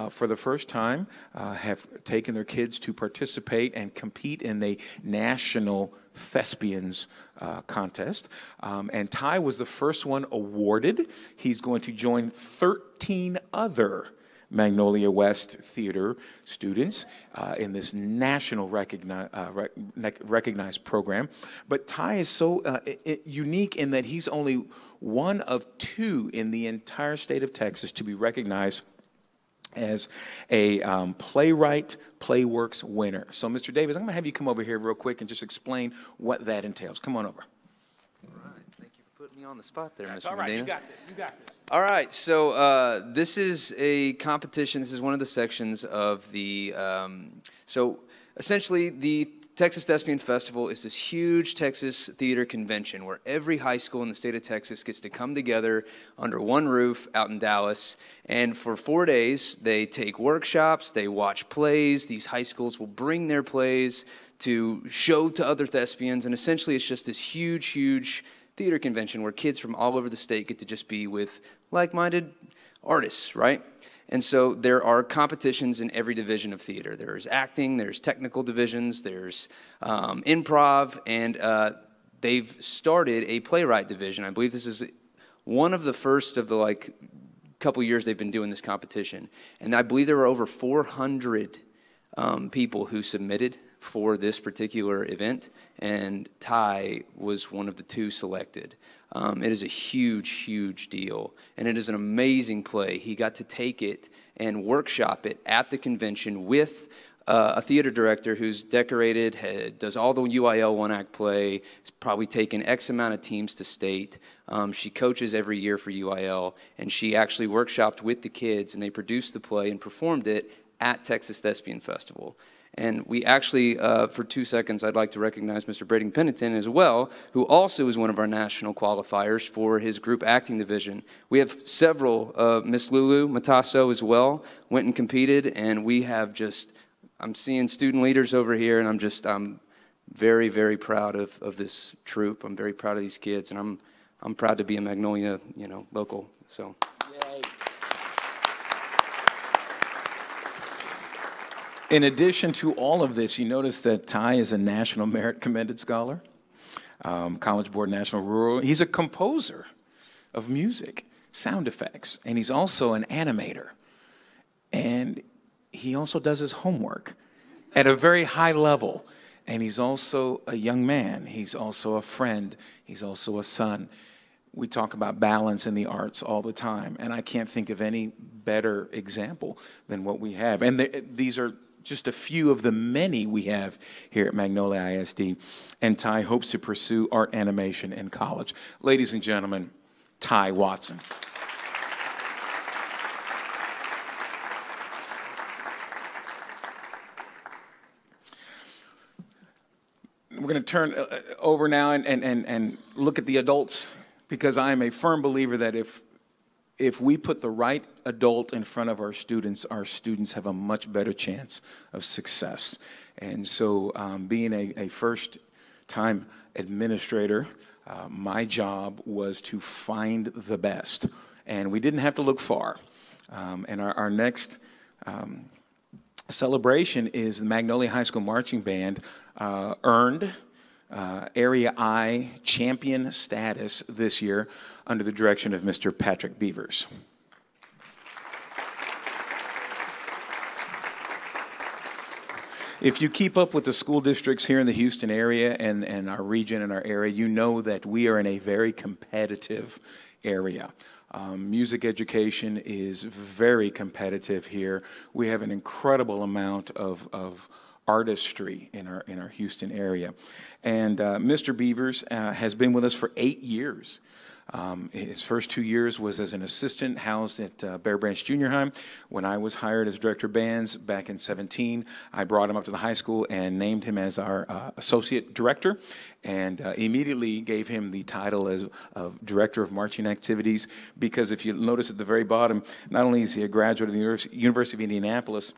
for the first time, have taken their kids to participate and compete in the National Thespians contest. And Ty was the first one awarded. He's going to join 13 other Magnolia West Theater students in this national recognized program. But Ty is so unique in that he's only one of 2 in the entire state of Texas to be recognized as a Playwright Playworks winner. So, Mr. Davis, I'm going to have you come over here real quick and just explain what that entails. Come on over. All right. Thank you for putting me on the spot there, Mr. All right, Medina. you got this. You got this. All right, so this is a competition. This is one of the sections of the, so essentially the Texas Thespian Festival is this huge Texas theater convention where every high school in the state of Texas gets to come together under one roof out in Dallas. And for 4 days, they take workshops, they watch plays. These high schools will bring their plays to show to other thespians. And essentially, it's just this huge, huge theater convention where kids from all over the state get to just be with like-minded artists, right? And so there are competitions in every division of theater. There's acting, there's technical divisions, there's improv, and they've started a playwright division. I believe this is one of the first of the couple years they've been doing this competition. And I believe there were over 400 people who submitted for this particular event, and Ty was one of the 2 selected. It is a huge, huge deal, and it is an amazing play. He got to take it and workshop it at the convention with a theater director who's decorated, does all the UIL one-act play, has probably taken X amount of teams to state. She coaches every year for UIL, and she actually workshopped with the kids, and they produced the play and performed it at Texas Thespian Festival. And we actually, for 2 seconds, I'd like to recognize Mr. Braden Pennington as well, who also is one of our national qualifiers for his group acting division. We have several, Miss Lulu Matasso as well, went and competed, and we have just, I'm seeing student leaders over here, and I'm very, very proud of this troop. I'm very proud of these kids, and I'm proud to be a Magnolia, local, so. In addition to all of this, you notice that Ty is a National Merit Commended Scholar, College Board National Rural. He's a composer of music, sound effects, and he's also an animator. And he also does his homework at a very high level. And he's also a young man. He's also a friend. He's also a son. We talk about balance in the arts all the time, and I can't think of any better example than what we have. And these are just a few of the many we have here at Magnolia ISD, and Ty hopes to pursue art animation in college. Ladies and gentlemen, Ty Watson. We're going to turn over now and look at the adults, because I am a firm believer that if we put the right adult in front of our students have a much better chance of success. And so being a first-time administrator, my job was to find the best. And we didn't have to look far. And our next celebration is the Magnolia High School Marching Band earned Area I champion status this year under the direction of Mr. Patrick Beavers. If you keep up with the school districts here in the Houston area and our region and our area, you know that we are in a very competitive area. Music education is very competitive here. We have an incredible amount of artistry in our Houston area. And Mr. Beavers has been with us for 8 years. His first 2 years was as an assistant housed at Bear Branch Junior High. When I was hired as director of bands back in 2017, I brought him up to the high school and named him as our associate director, and immediately gave him the title of director of marching activities, because if you notice at the very bottom, not only is he a graduate of the University of Indianapolis,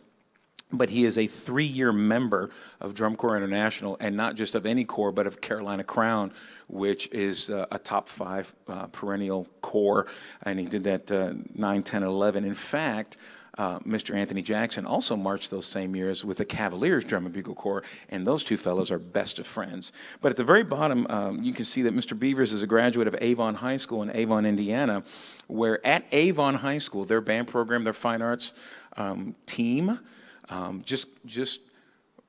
but he is a 3-year member of Drum Corps International, and not just of any corps, but of Carolina Crown, which is a top 5 perennial corps, and he did that 9, 10, 11. In fact, Mr. Anthony Jackson also marched those same years with the Cavaliers Drum and Bugle Corps, and those two fellows are best of friends. But at the very bottom, you can see that Mr. Beavers is a graduate of Avon High School in Avon, Indiana, where at Avon High School, their band program, their fine arts team, just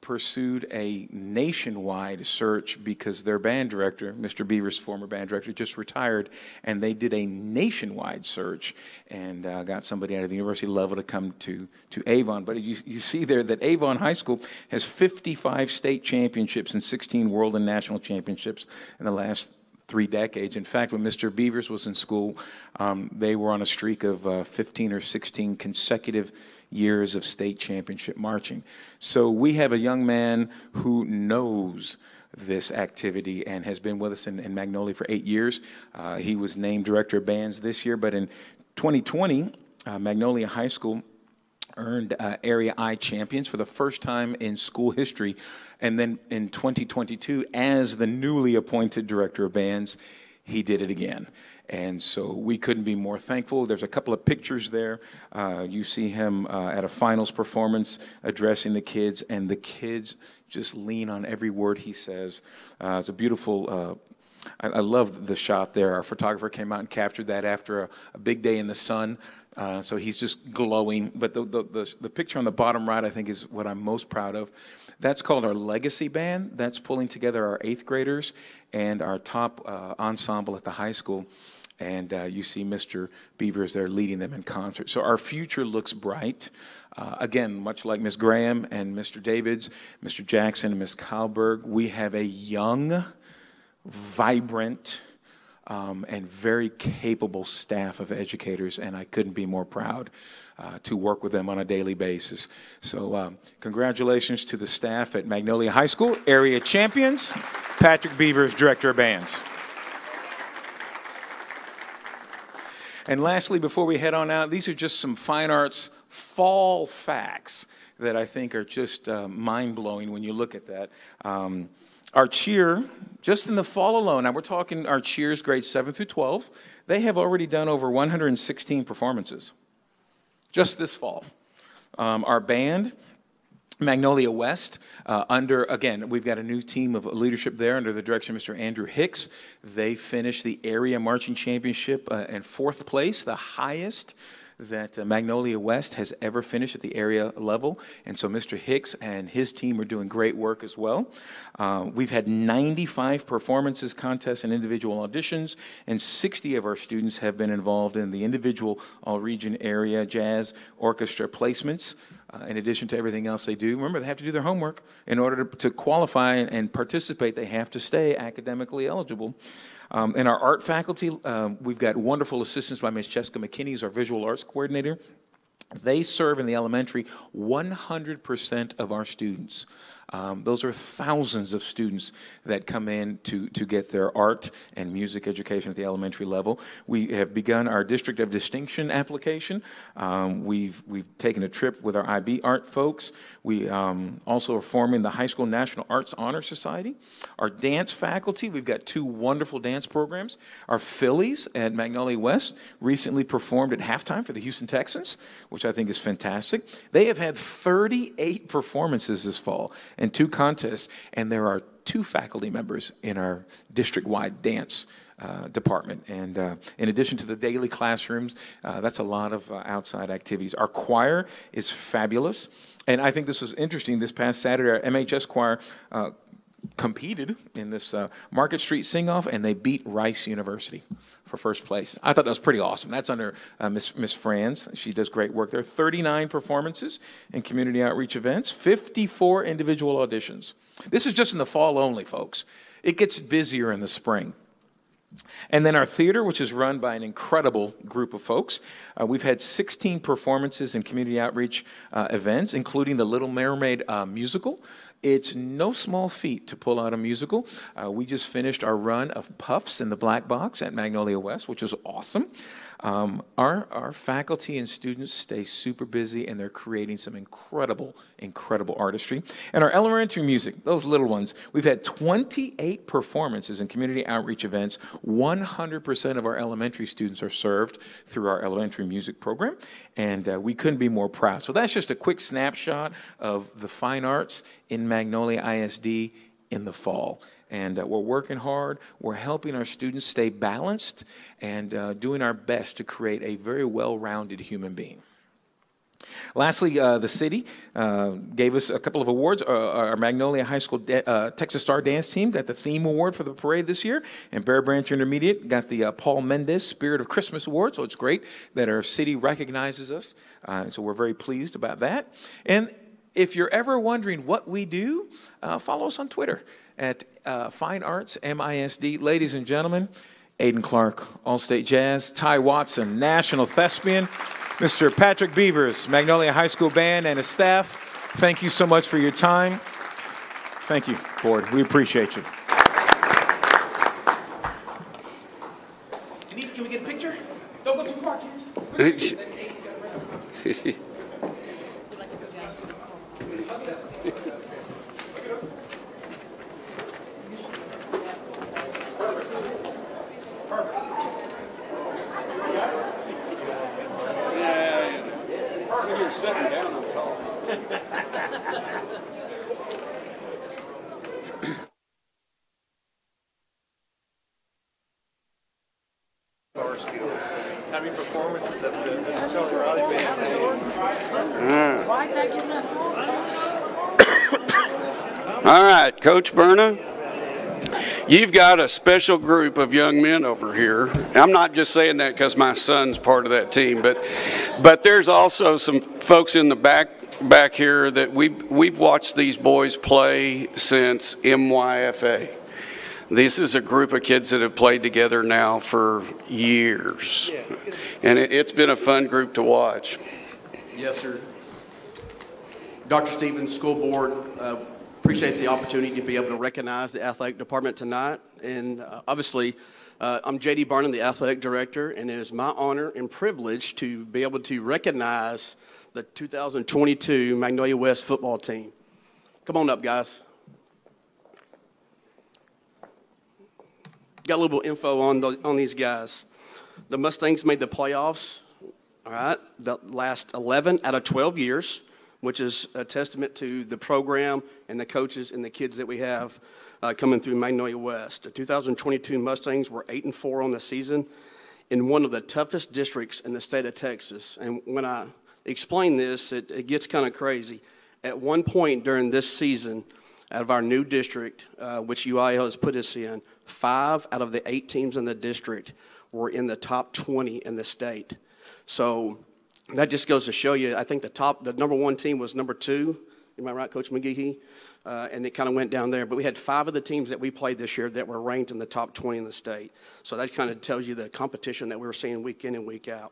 pursued a nationwide search, because their band director, Mr. Beavers' former band director, just retired, and they did a nationwide search and got somebody out of the university level to come to Avon. But you see there that Avon High School has 55 state championships and 16 world and national championships in the last 3 decades. In fact, when Mr. Beavers was in school, they were on a streak of 15 or 16 consecutive years of state championship marching. So we have a young man who knows this activity and has been with us in Magnolia for 8 years. He was named director of bands this year, but in 2020, Magnolia High School earned Area I champions for the first time in school history. And then in 2022, as the newly appointed director of bands, he did it again. And so we couldn't be more thankful. There's a couple of pictures there. You see him at a finals performance addressing the kids, and the kids just lean on every word he says. It's a beautiful, I love the shot there. Our photographer came out and captured that after a big day in the sun. So he's just glowing. But the picture on the bottom right, I think, is what I'm most proud of. That's called our Legacy Band. That's pulling together our 8th graders and our top ensemble at the high school. And you see Mr. Beavers there leading them in concert. So our future looks bright. Again, much like Ms. Graham and Mr. Davids, Mr. Jackson and Ms. Kalberg, we have a young, vibrant, and very capable staff of educators, and I couldn't be more proud to work with them on a daily basis. So congratulations to the staff at Magnolia High School, area champions, Patrick Beavers, Director of Bands. And lastly, before we head on out, these are just some fine arts fall facts that I think are just mind-blowing when you look at that. Our cheer, just in the fall alone, now we're talking our cheers grades 7 through 12, they have already done over 116 performances just this fall. Our band, Magnolia West, again, we've got a new team of leadership there under the direction of Mr. Andrew Hicks. They finished the area marching championship in 4th place, the highest that Magnolia West has ever finished at the area level. And so Mr. Hicks and his team are doing great work as well. We've had 95 performances, contests, and individual auditions, and 60 of our students have been involved in the individual all-region area jazz orchestra placements. In addition to everything else they do. Remember, they have to do their homework. In order to qualify and participate, they have to stay academically eligible. In our art faculty, we've got wonderful assistance by Ms. Jessica McKinney, who's our visual arts coordinator. They serve in the elementary 100% of our students. Those are thousands of students that come in to get their art and music education at the elementary level. We have begun our District of Distinction application. We've taken a trip with our IB art folks. We also are forming the High School National Arts Honor Society. Our dance faculty, we've got 2 wonderful dance programs. Our Phillies at Magnolia West recently performed at halftime for the Houston Texans, which I think is fantastic. They have had 38 performances this fall and 2 contests, and there are 2 faculty members in our district-wide dance department. And in addition to the daily classrooms, that's a lot of outside activities. Our choir is fabulous, and I think this was interesting. This past Saturday, our MHS choir competed in this Market Street Sing-Off, and they beat Rice University for 1st place. I thought that was pretty awesome. That's under Miss Franz. She does great work there. 39 performances and community outreach events, 54 individual auditions. This is just in the fall only, folks. It gets busier in the spring. And then our theater, which is run by an incredible group of folks. We've had 16 performances and community outreach events, including the Little Mermaid musical. It's no small feat to pull out a musical. We just finished our run of Puffs in the Black Box at Magnolia West, which was awesome. Our faculty and students stay super busy, and they're creating some incredible artistry. And our elementary music, those little ones, we've had 28 performances and community outreach events. 100% of our elementary students are served through our elementary music program, and we couldn't be more proud. So that's just a quick snapshot of the fine arts in Magnolia ISD in the fall. And we're working hard. We're helping our students stay balanced and doing our best to create a very well-rounded human being. Lastly, the city gave us a couple of awards. Our Magnolia High School Texas Star Dance Team got the Theme Award for the parade this year, and Bear Branch Intermediate got the Paul Mendez Spirit of Christmas Award, so it's great that our city recognizes us, so we're very pleased about that. And if you're ever wondering what we do, follow us on Twitter at Fine Arts MISD. Ladies and gentlemen, Aiden Clark, All-State Jazz, Ty Watson, National Thespian, Mr. Patrick Beavers, Magnolia High School Band, and his staff, thank you so much for your time. Thank you, board. We appreciate you. Denise, can we get a picture? Don't go too far, kids. Sitting down, I'm tall. How many performances have the Children Raleigh Band made? Why'd they get that All right, Coach Berna, you've got a special group of young men over here. I'm not just saying that because my son's part of that team, but there's also some folks in the back here that we've watched these boys play since MYFA. This is a group of kids that have played together now for years. And it's been a fun group to watch. Yes, sir. Dr. Stevens, school board, appreciate the opportunity to be able to recognize the athletic department tonight. And obviously, I'm J.D. Barnum, the athletic director, and it is my honor and privilege to be able to recognize the 2022 Magnolia West football team. Come on up, guys. Got a little info on these guys. The Mustangs made the playoffs, all right, the last 11 out of 12 years, which is a testament to the program and the coaches and the kids that we have coming through Magnolia West. The 2022 Mustangs were 8-4 on the season in one of the toughest districts in the state of Texas. And when I explain this, it gets kind of crazy. At one point during this season, out of our new district, which UIL has put us in, 5 out of the 8 teams in the district were in the top 20 in the state. So that just goes to show you, I think the number 1 team was number 2. Am I right, Coach McGehee? And it kind of went down there. But we had 5 of the teams that we played this year that were ranked in the top 20 in the state. So that kind of tells you the competition that we were seeing week in and week out.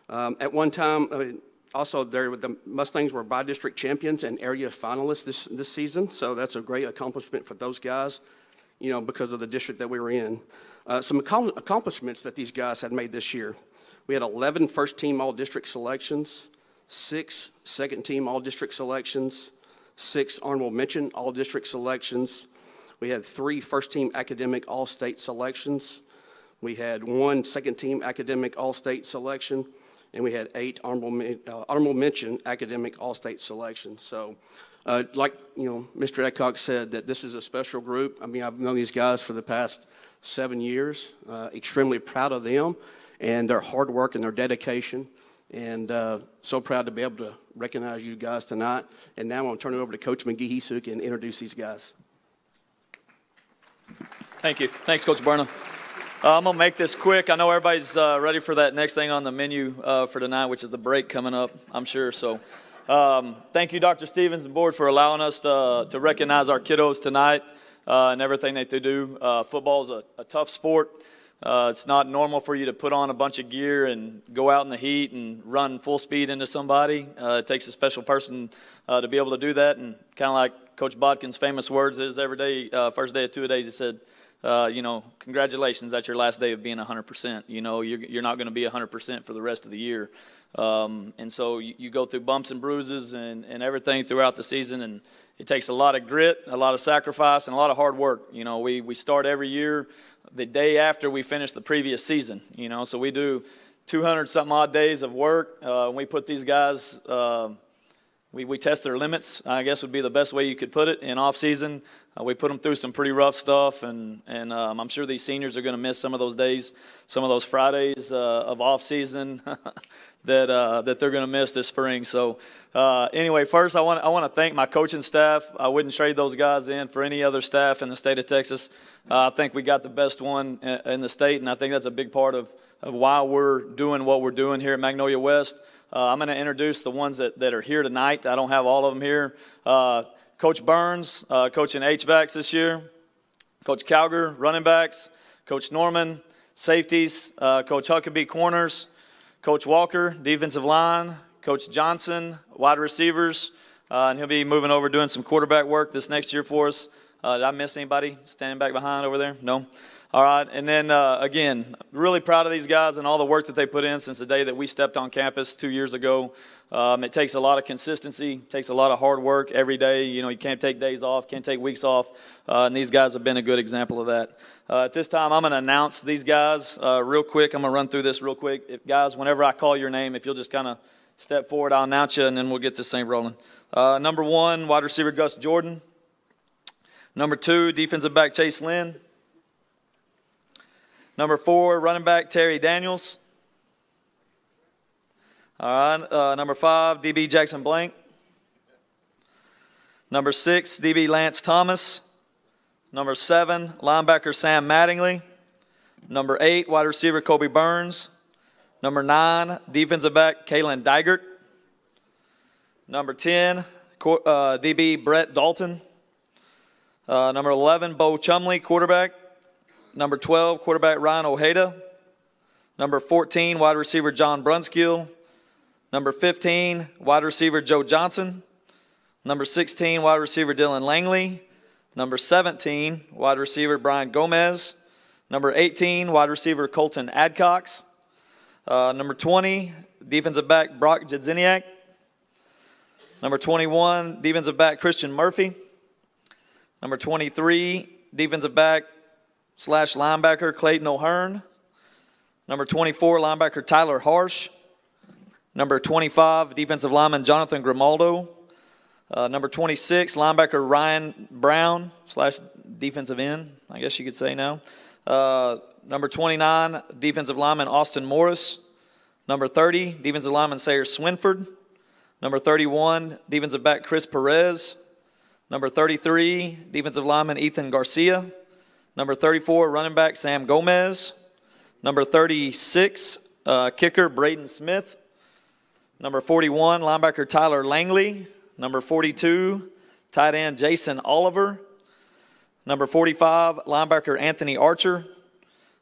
At one time, also the Mustangs were by-district champions and area finalists this season. So that's a great accomplishment for those guys, you know, because of the district that we were in. Some accomplishments that these guys had made this year. We had 11 first-team all-district selections, 6 second-team all-district selections, 6 honorable mention all-district selections. We had 3 first-team academic all-state selections. We had 1 second-team academic all-state selection, and we had 8 honorable mention academic all-state selections. So, like Mr. Adcock said, that this is a special group. I mean, I've known these guys for the past 7 years. Extremely proud of them and their hard work and their dedication. And so proud to be able to recognize you guys tonight. And now I'm going to turn it over to Coach McGehee so he can introduce these guys. Thank you. Thanks, Coach Burnham. I'm going to make this quick. I know everybody's ready for that next thing on the menu for tonight, which is the break coming up, I'm sure. So thank you, Dr. Stevens and board, for allowing us to recognize our kiddos tonight and everything that they do. Football is a tough sport. It's not normal for you to put on a bunch of gear and go out in the heat and run full speed into somebody. It takes a special person to be able to do that. And kind of like Coach Bodkin's famous words is every day, first day of 2-a-days, he said, congratulations, that's your last day of being 100%. You're not going to be 100% for the rest of the year. And so you go through bumps and bruises and everything throughout the season, and it takes a lot of grit, a lot of sacrifice, and a lot of hard work. We start every year the day after we finish the previous season, so we do 200-something odd days of work. We put these guys, we test their limits, I guess would be the best way you could put it, in off season. We put them through some pretty rough stuff, and I'm sure these seniors are going to miss some of those days, some of those Fridays of off season that they're going to miss this spring. So anyway, first I want to thank my coaching staff. I wouldn't trade those guys in for any other staff in the state of Texas. I think we got the best one in the state, and I think that's a big part of why we're doing what we're doing here at Magnolia West. I'm going to introduce the ones that are here tonight. I don't have all of them here. Coach Burns, coaching H-backs this year. Coach Calger, running backs. Coach Norman, safeties. Coach Huckabee, corners. Coach Walker, defensive line. Coach Johnson, wide receivers. And he'll be moving over doing some quarterback work this next year for us. Did I miss anybody standing back behind over there? No? All right, and then, again, really proud of these guys and all the work that they put in since the day that we stepped on campus 2 years ago. It takes a lot of consistency, takes a lot of hard work every day. You can't take days off, can't take weeks off, and these guys have been a good example of that. At this time, I'm going to announce these guys real quick. I'm going to run through this real quick. Guys, whenever I call your name, if you'll just kind of step forward, I'll announce you, and then we'll get this thing rolling. Number 1, wide receiver Gus Jordan. Number 2, defensive back Chase Lynn. Number 4, running back Terry Daniels. All right, number 5, DB Jackson Blank. Number 6, DB Lance Thomas. Number 7, linebacker Sam Mattingly. Number 8, wide receiver Kobe Burns. Number 9, defensive back Kalen Digert. Number 10, DB Brett Dalton. Number 11, Bo Chumley, quarterback. Number 12, quarterback Ryan Ojeda. Number 14, wide receiver John Brunskill. Number 15, wide receiver Joe Johnson. Number 16, wide receiver Dylan Langley. Number 17, wide receiver Brian Gomez. Number 18, wide receiver Colton Adcox. Number 20, defensive back Brock Jadziniak. Number 21, defensive back Christian Murphy. Number 23, defensive back / linebacker Clayton O'Hearn. Number 24, linebacker Tyler Harsh. Number 25, defensive lineman Jonathan Grimaldo. Number 26, linebacker Ryan Brown / defensive end, I guess you could say now. Number 29, defensive lineman Austin Morris. Number 30, defensive lineman Sayer Swinford. Number 31, defensive back Chris Perez. Number 33, defensive lineman Ethan Garcia. Number 34, running back Sam Gomez. Number 36, kicker Braden Smith. Number 41, linebacker Tyler Langley. Number 42, tight end Jason Oliver. Number 45, linebacker Anthony Archer.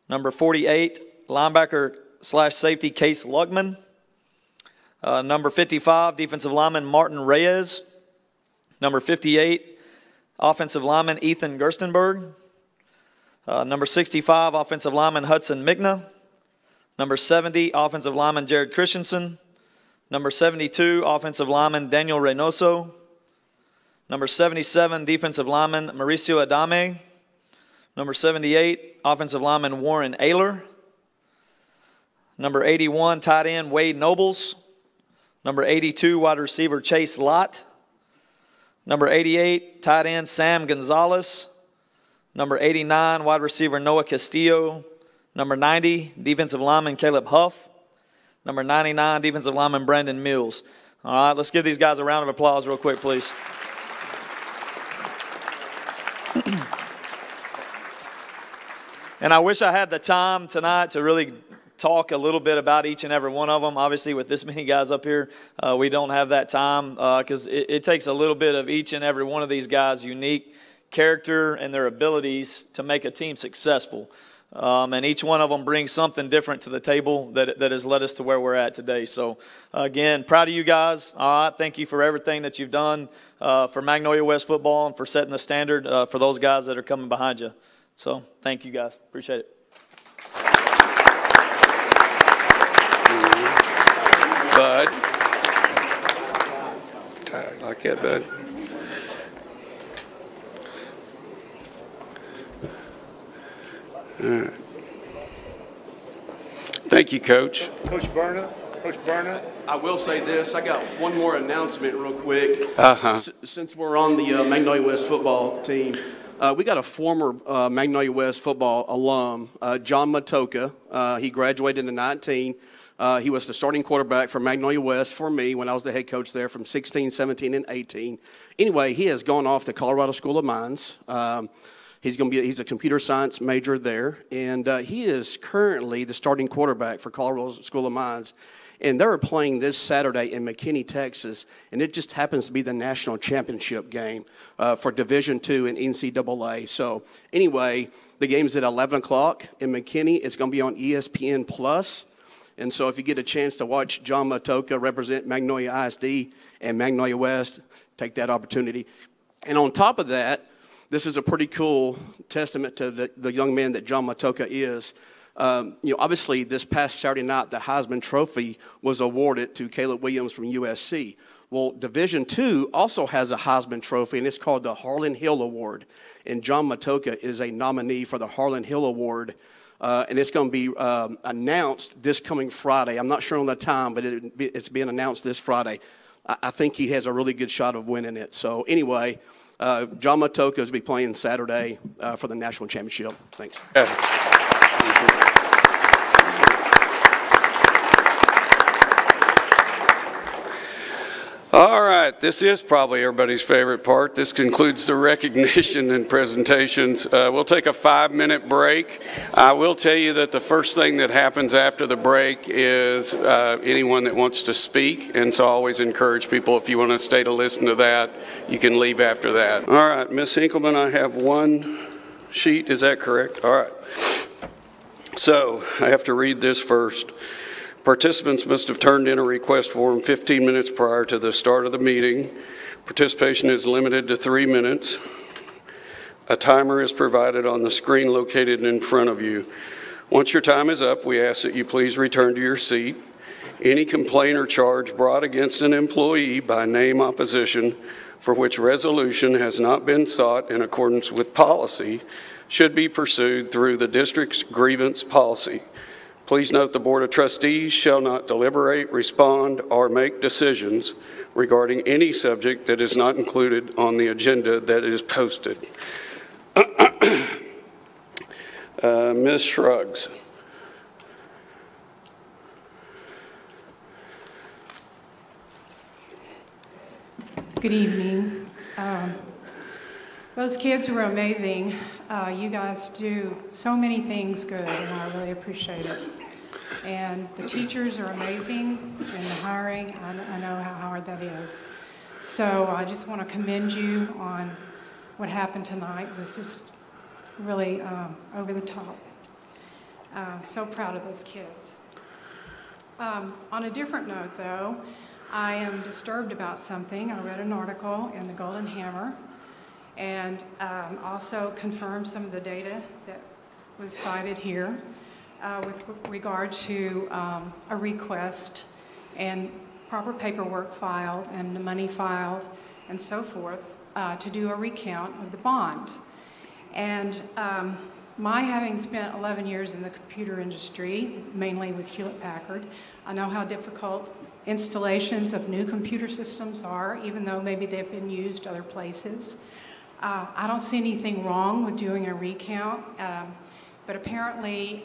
Number 48, linebacker / safety Case Lugman. Number 55, defensive lineman Martin Reyes. Number 58, offensive lineman Ethan Gerstenberg. Number 65, offensive lineman Hudson Migna. Number 70, offensive lineman Jared Christensen. Number 72, offensive lineman Daniel Reynoso. Number 77, defensive lineman Mauricio Adame. Number 78, offensive lineman Warren Ayler. Number 81, tight end Wade Nobles. Number 82, wide receiver Chase Lott. Number 88, tight end Sam Gonzalez. Number 89, wide receiver Noah Castillo. Number 90, defensive lineman Caleb Huff. Number 99, defensive lineman Brandon Mills. All right, let's give these guys a round of applause real quick, please. And I wish I had the time tonight to really talk a little bit about each and every one of them. Obviously, with this many guys up here, we don't have that time because it takes a little bit of each and every one of these guys' unique character and their abilities to make a team successful. And each one of them brings something different to the table that has led us to where we're at today. So, again, proud of you guys. All right, thank you for everything that you've done for Magnolia West football and for setting the standard for those guys that are coming behind you. So, thank you guys. Appreciate it. Bud. Tired like that, Bud. All right. Thank you, Coach. Coach Berna. Coach Berna. I will say this. I got one more announcement real quick. Uh-huh. Since we're on the Magnolia West football team, we got a former Magnolia West football alum, John Matoka. He graduated in 19. He was the starting quarterback for Magnolia West for me when I was the head coach there from 16, 17, and 18. Anyway, he has gone off to Colorado School of Mines. He's a computer science major there, and he is currently the starting quarterback for Colorado School of Mines. And they're playing this Saturday in McKinney, Texas, and it just happens to be the national championship game for Division II and NCAA. So anyway, the game's at 11 o'clock in McKinney. It's going to be on ESPN+. And so if you get a chance to watch John Matoka represent Magnolia ISD and Magnolia West, take that opportunity. And on top of that, this is a pretty cool testament to the young man that John Matoka is. Obviously, this past Saturday night, the Heisman Trophy was awarded to Caleb Williams from USC. Well, Division II also has a Heisman Trophy, and it's called the Harlan Hill Award. And John Matoka is a nominee for the Harlan Hill Award, and it's going to be announced this coming Friday. I'm not sure on the time, but it's being announced this Friday. I think he has a really good shot of winning it. So anyway, John Matoka will be playing Saturday for the national championship. Thanks. All right. right, this is probably everybody's favorite part. This concludes the recognition and presentations. We'll take a 5-minute break. I will tell you that the first thing that happens after the break is anyone that wants to speak, and so I always encourage people, if you want to stay to listen to that, you can leave after that. All right, Ms. Hinkleman, I have one sheet. Is that correct? All right. So I have to read this first. Participants must have turned in a request form 15 minutes prior to the start of the meeting. Participation is limited to 3 minutes. A timer is provided on the screen located in front of you. Once your time is up, we ask that you please return to your seat. Any complaint or charge brought against an employee by name opposition for which resolution has not been sought in accordance with policy should be pursued through the district's grievance policy. Please note the Board of Trustees shall not deliberate, respond, or make decisions regarding any subject that is not included on the agenda that is posted. Ms. Shrugs. Good evening. Those kids were amazing. You guys do so many things good, and I really appreciate it. And the teachers are amazing, and the hiring, I know how hard that is. So I just want to commend you on what happened tonight. It was just really over the top. So proud of those kids. On a different note, though, I am disturbed about something. I read an article in the Golden Hammer and also confirmed some of the data that was cited here with regard to a request and proper paperwork filed and the money filed and so forth to do a recount of the bond. And my having spent 11 years in the computer industry, mainly with Hewlett-Packard, I know how difficult installations of new computer systems are, even though maybe they've been used other places. I don't see anything wrong with doing a recount, but apparently,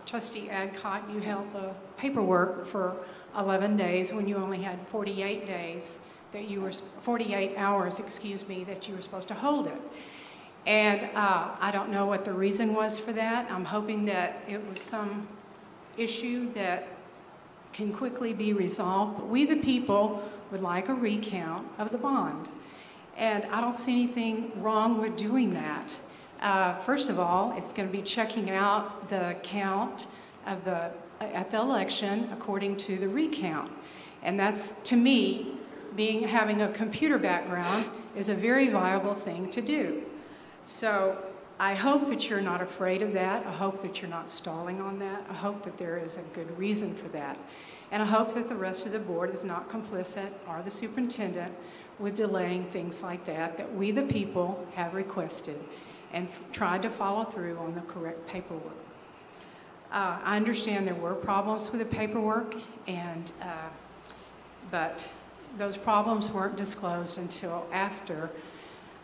Trustee Adcock, you held the paperwork for 11 days when you only had 48 days that you were, 48 hours, excuse me, that you were supposed to hold it. And I don't know what the reason was for that. I'm hoping that it was some issue that can quickly be resolved. But we, the people, would like a recount of the bond. And I don't see anything wrong with doing that. First of all, it's going to be checking out the count of at the election according to the recount. And that's, to me, having a computer background is a very viable thing to do. So I hope that you're not afraid of that. I hope that you're not stalling on that. I hope that there is a good reason for that. And I hope that the rest of the board is not complicit, or the superintendent, with delaying things like that, that we the people have requested and tried to follow through on the correct paperwork. I understand there were problems with the paperwork, but those problems weren't disclosed until after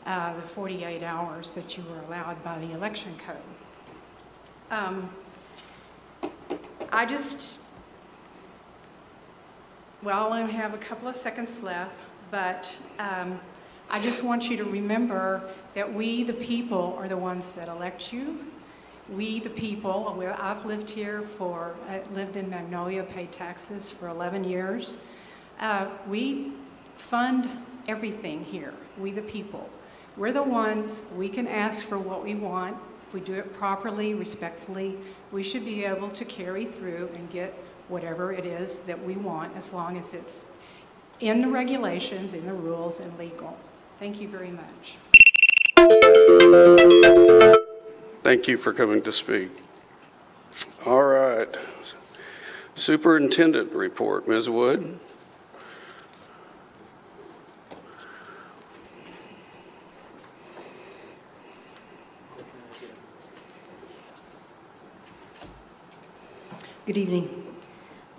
the 48 hours that you were allowed by the election code. Well, I only have a couple of seconds left, but I just want you to remember that we, the people, are the ones that elect you. We, the people, I've lived here I lived in Magnolia, paid taxes for 11 years. We fund everything here, we the people. We're the ones, we can ask for what we want. If we do it properly, respectfully, we should be able to carry through and get whatever it is that we want, as long as it's in the regulations, in the rules, and legal. Thank you very much. Thank you for coming to speak. All right. Superintendent report, Ms. Wood. Good evening.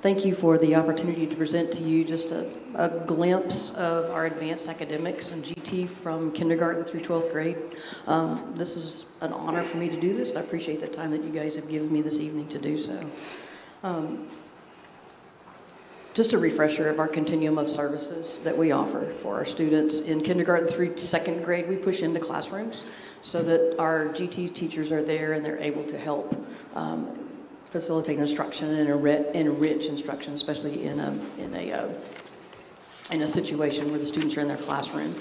Thank you for the opportunity to present to you just a glimpse of our advanced academics and GT from kindergarten through 12th grade. This is an honor for me to do this, and I appreciate the time that you guys have given me this evening to do so. Just a refresher of our continuum of services that we offer for our students. In kindergarten through second grade, we push into classrooms so that our GT teachers are there and they're able to help facilitate instruction and enrich instruction, especially in a situation where the students are in their classroom.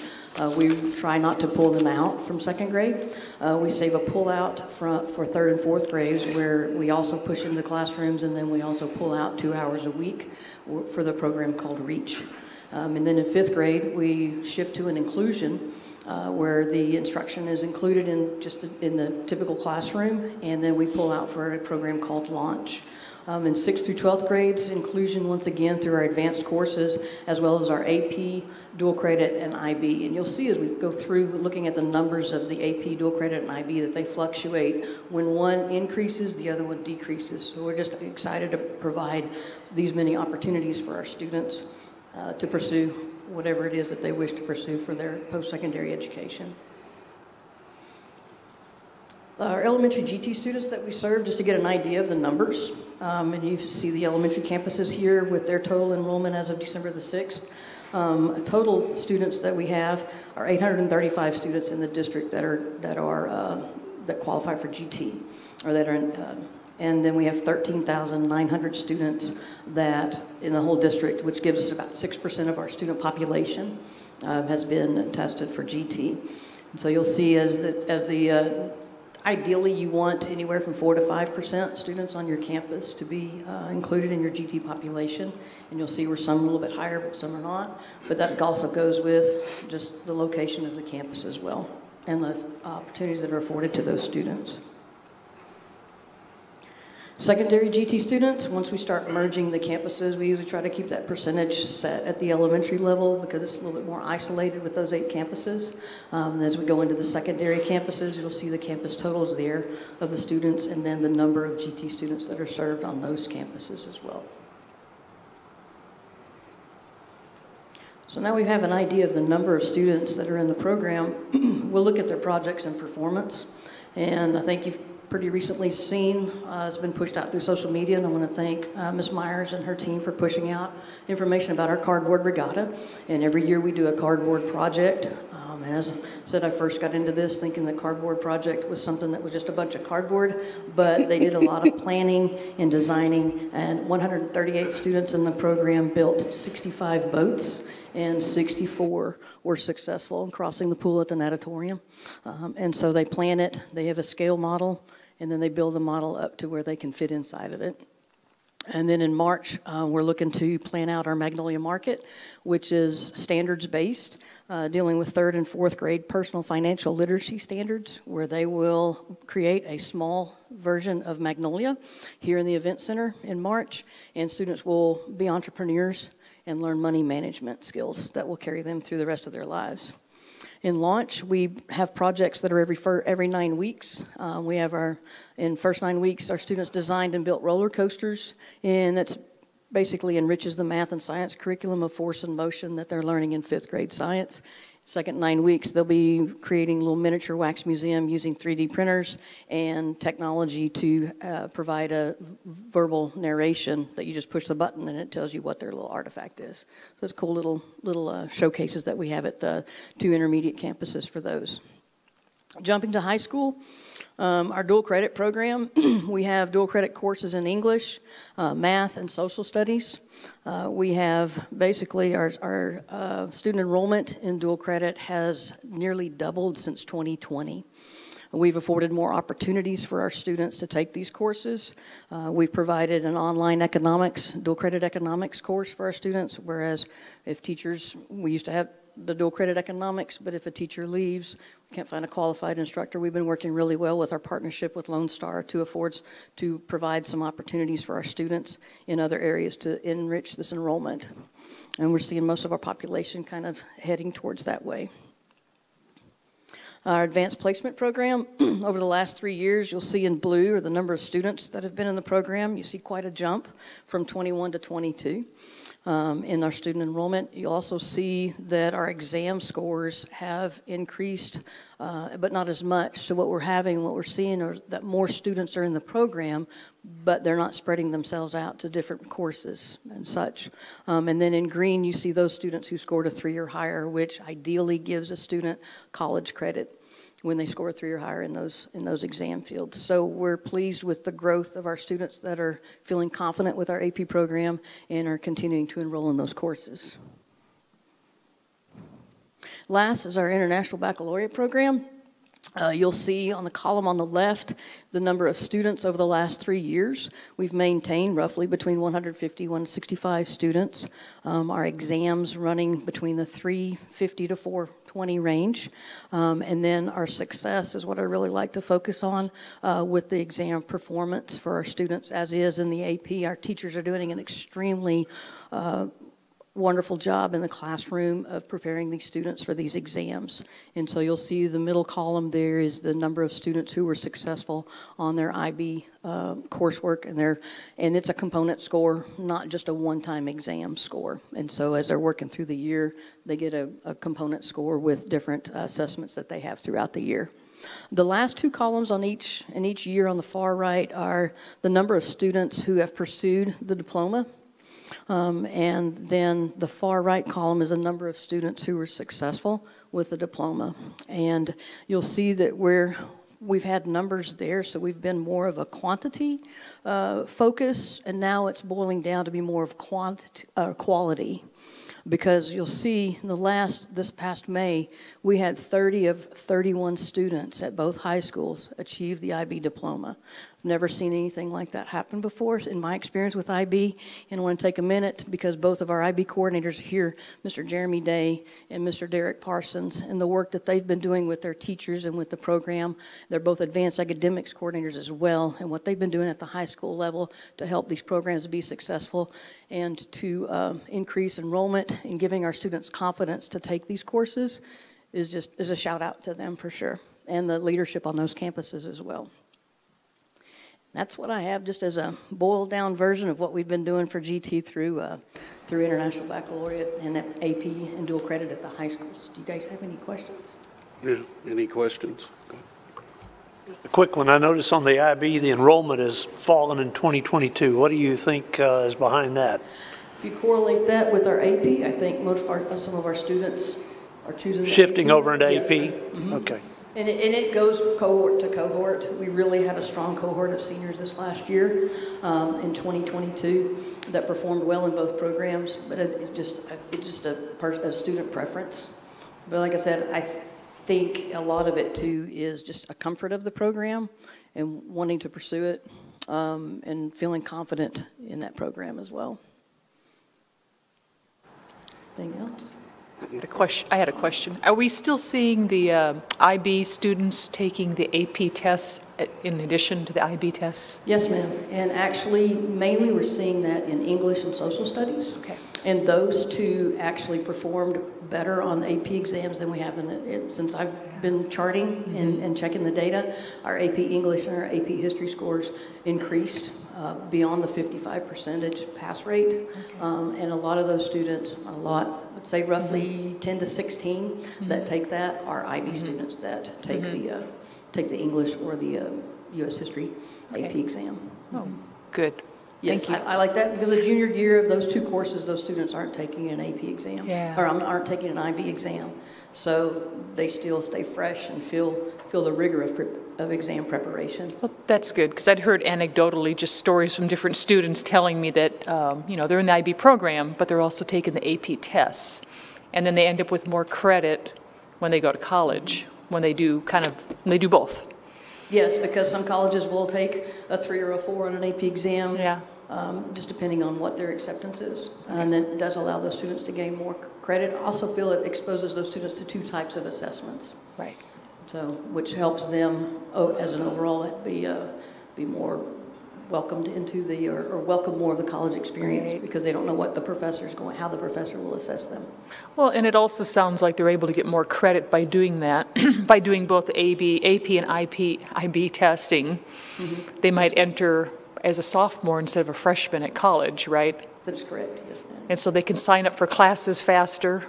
We try not to pull them out from second grade. We save a pull out for third and fourth grades where we also push into classrooms, and then we also pull out 2 hours a week for the program called REACH. And then in fifth grade, we shift to an inclusion where the instruction is included in the typical classroom, and then we pull out for a program called Launch. In 6th through 12th grades, inclusion once again through our advanced courses, as well as our AP, dual credit, and IB. And you'll see as we go through looking at the numbers of the AP, dual credit, and IB that they fluctuate. When one increases, the other one decreases. So we're just excited to provide these many opportunities for our students to pursue whatever it is that they wish to pursue for their post-secondary education. Our elementary GT students that we serve, just to get an idea of the numbers, and you see the elementary campuses here with their total enrollment as of December the 6th. Total students that we have are 835 students in the district that qualify for GT, or that are and then we have 13,900 students that in the whole district, which gives us about 6% of our student population has been tested for GT. And so you'll see ideally, you want anywhere from 4 to 5% students on your campus to be included in your GT population. And you'll see where some are a little bit higher, but some are not. But that also goes with just the location of the campus as well and the opportunities that are afforded to those students. Secondary GT students, once we start merging the campuses, we usually try to keep that percentage set at the elementary level because it's a little bit more isolated with those 8 campuses. As we go into the secondary campuses, you'll see the campus totals there of the students and then the number of GT students that are served on those campuses as well. So now we have an idea of the number of students that are in the program. We'll look at their projects and performance. And I think you've pretty recently seen, it's been pushed out through social media, and I want to thank Ms. Myers and her team for pushing out information about our cardboard regatta. And every year we do a cardboard project. And as I said, I first got into this thinking the cardboard project was something that was just a bunch of cardboard, but they did a lot of planning and designing, and 138 students in the program built 65 boats, and 64 were successful in crossing the pool at the natatorium. And so they plan it, they have a scale model, and then they build the model up to where they can fit inside of it. And then in March, we're looking to plan out our Magnolia Market, which is standards-based, dealing with 3rd and 4th grade personal financial literacy standards, where they will create a small version of Magnolia here in the Event Center in March, and students will be entrepreneurs and learn money management skills that will carry them through the rest of their lives. In Launch, we have projects that are every 9 weeks. We have in first 9 weeks, our students designed and built roller coasters, and that's basically enriches the math and science curriculum of force and motion that they're learning in 5th grade science. Second 9 weeks, they'll be creating a little miniature wax museum using 3D printers and technology to provide a verbal narration that you just push the button and it tells you what their little artifact is. So it's cool little showcases that we have at the 2 intermediate campuses for those. Jumping to high school, our dual credit program, we have dual credit courses in English, math, and social studies. We have basically our student enrollment in dual credit has nearly doubled since 2020. We've afforded more opportunities for our students to take these courses. We've provided an online economics, dual credit economics course for our students, whereas if teachers, we used to have the dual credit economics, but if a teacher leaves, we can't find a qualified instructor. We've been working really well with our partnership with Lone Star to provide some opportunities for our students in other areas to enrich this enrollment. And we're seeing most of our population kind of heading towards that way. Our advanced placement program, over the last 3 years, you'll see in blue are the number of students that have been in the program. You see quite a jump from 21 to 22. in our student enrollment. You'll also see that our exam scores have increased, but not as much. So what we're seeing is that more students are in the program, but they're not spreading themselves out to different courses and such. And then in green, you see those students who scored a 3 or higher, which ideally gives a student college credit when they score a 3 or higher in those exam fields. So we're pleased with the growth of our students that are feeling confident with our AP program and are continuing to enroll in those courses. Last is our International Baccalaureate program. You'll see on the column on the left the number of students over the last 3 years. We've maintained roughly between 150 and 165 students. Our exams running between the 350 to 420 range. And then our success is what I really like to focus on with the exam performance for our students, as is in the AP. Our teachers are doing an extremely wonderful job in the classroom of preparing these students for these exams. And so you'll see the middle column there is the number of students who were successful on their IB coursework, and it's a component score, not just a one-time exam score. And so as they're working through the year, they get a component score with different assessments that they have throughout the year. The last two columns in each year on the far right are the number of students who have pursued the diploma. And then the far right column is a number of students who were successful with the diploma. And you'll see that we've had numbers there, so we've been more of a quantity focus, and now it's boiling down to be more of quality. Because you'll see this past May, we had 30 of 31 students at both high schools achieve the IB diploma. I've never seen anything like that happen before in my experience with IB, and I want to take a minute because both of our IB coordinators here, Mr. Jeremy Day and Mr. Derek Parsons, and the work that they've been doing with their teachers and with the program. They're both advanced academics coordinators as well, and what they've been doing at the high school level to help these programs be successful and to increase enrollment and giving our students confidence to take these courses is a shout out to them for sure, and the leadership on those campuses as well. That's what I have just as a boiled down version of what we've been doing for GT through International Baccalaureate and AP and dual credit at the high schools. Do you guys have any questions? Yeah, any questions? A quick one. I noticed on the IB the enrollment has fallen in 2022. What do you think is behind that? If you correlate that with our AP, I think some of our students are choosing shifting over into yes, AP? Mm-hmm. Okay. And it goes cohort to cohort. We really had a strong cohort of seniors this last year in 2022 that performed well in both programs, but it's just a student preference. But like I said, I think a lot of it too is just a comfort of the program and wanting to pursue it and feeling confident in that program as well. Anything else? I had a question. Are we still seeing the IB students taking the AP tests in addition to the IB tests? Yes, ma'am. And actually, mainly we're seeing that in English and social studies. Okay. And those two actually performed better on the AP exams than we have since I've been charting and checking the data. Our AP English and our AP History scores increased beyond the 55% pass rate. Okay. And a lot of those students, I'd say roughly 10 to 16 that take that are IB students that take the English or the U.S. History AP exam. Oh, good. Yes, Thank you. I like that because the junior year of those two courses, those students aren't taking an AP exam, or aren't taking an IB exam, so they still stay fresh and feel the rigor of exam preparation. Well, that's good because I'd heard anecdotally just stories from different students telling me that they're in the IB program, but they're also taking the AP tests, and then they end up with more credit when they go to college when they do both. Yes, because some colleges will take a 3 or a 4 on an AP exam, just depending on what their acceptance is. And that does allow those students to gain more credit. I also feel it exposes those students to 2 types of assessments. Right. So, which helps them, as an overall, be more welcomed into or welcome more of the college experience because they don't know what how the professor will assess them. Well, and it also sounds like they're able to get more credit by doing that, by doing both AP and IB testing. Mm-hmm. They might enter as a sophomore instead of a freshman at college, right? That is correct, yes, ma'am. And so they can sign up for classes faster,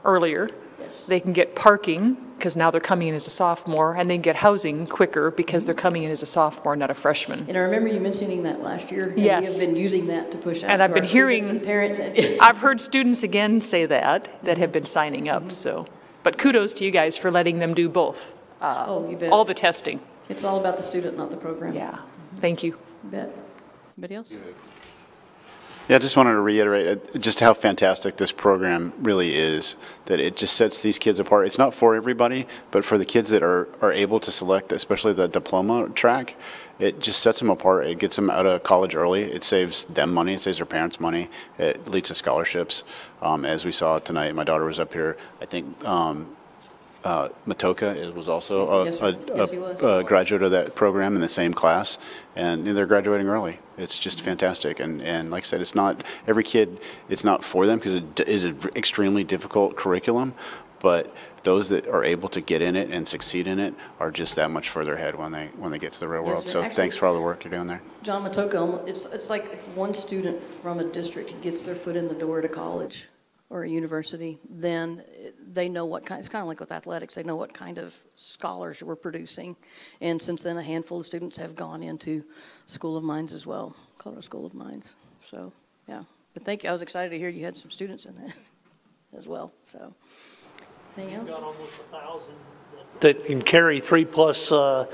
earlier. Yes. They can get parking, because now they're coming in as a sophomore, and they can get housing quicker because they're coming in as a sophomore, not a freshman. And I remember you mentioning that last year. And Yes. we have been using that to push out And to I've been our students hearing, and parents. I've heard students again say that have been signing up, so. But kudos to you guys for letting them do both. Oh, you bet. All the testing. It's all about the student, not the program. Yeah, thank you. You bet. Anybody else? Yeah, I just wanted to reiterate just how fantastic this program really is, that it just sets these kids apart. It's not for everybody, but for the kids that are able to select, especially the diploma track, it just sets them apart. It gets them out of college early. It saves them money. It saves their parents money. It leads to scholarships. As we saw tonight, my daughter was up here. I think Matoka was also a graduate of that program in the same class, and they're graduating early. It's just fantastic, and like I said, it's not every kid. It's not for them because it is an extremely difficult curriculum, but those that are able to get in it and succeed in it are just that much further ahead when they get to the real world. Yes, So actually, thanks for all the work you're doing there. John Matoka, it's like if one student from a district gets their foot in the door to college or a university, then they know what kind, it's kind of like with athletics, they know what kind of scholars we're producing. And since then, a handful of students have gone into School of Mines as well, Colorado School of Mines. So, yeah. But thank you. I was excited to hear you had some students in that as well. So, anything else? Got almost 1,000 that can carry 3+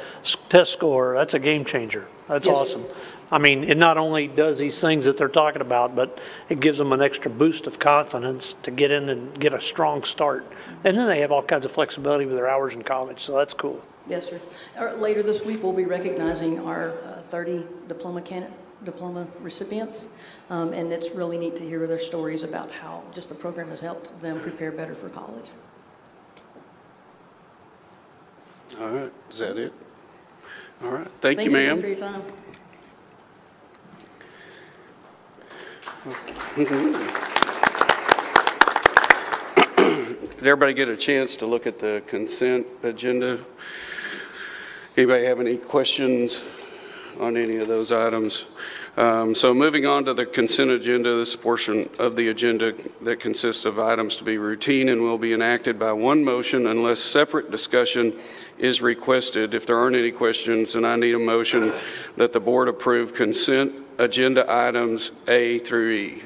test score. That's a game changer. That's Yes. awesome. I mean, it not only does these things that they're talking about, but it gives them an extra boost of confidence to get in and get a strong start. And then they have all kinds of flexibility with their hours in college, so that's cool. Yes, sir. Later this week, we'll be recognizing our 30 diploma recipients. And it's really neat to hear their stories about how just the program has helped them prepare better for college. All right, is that it? All right, thank you, Thanks again ma'am. for your time. Did everybody get a chance to look at the consent agenda? Anybody have any questions on any of those items? So moving on to the consent agenda, this portion of the agenda that consists of items to be routine and will be enacted by one motion unless separate discussion is requested. If there aren't any questions, then I need a motion that the board approve consent agenda items A through E.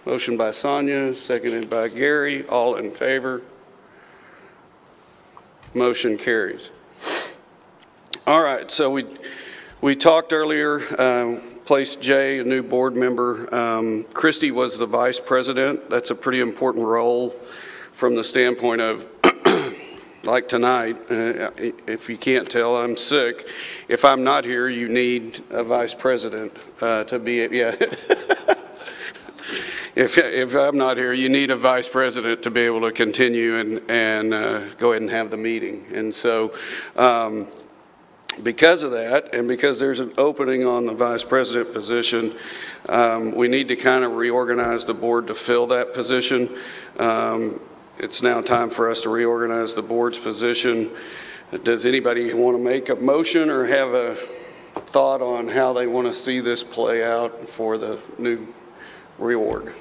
Motion by Sonia, seconded by Gary. All in favor? Motion carries. All right, so we talked earlier, placed Jay, a new board member. Christy was the vice president. That's a pretty important role from the standpoint of, like tonight, if you can't tell, I'm sick. If I'm not here, you need a vice president to be, yeah. If I'm not here, you need a vice president to be able to continue and go ahead and have the meeting. And so because of that, and because there's an opening on the vice president position, we need to kind of reorganize the board to fill that position. It's now time for us to reorganize the board's position. Does anybody want to make a motion or have a thought on how they want to see this play out for the new reorg?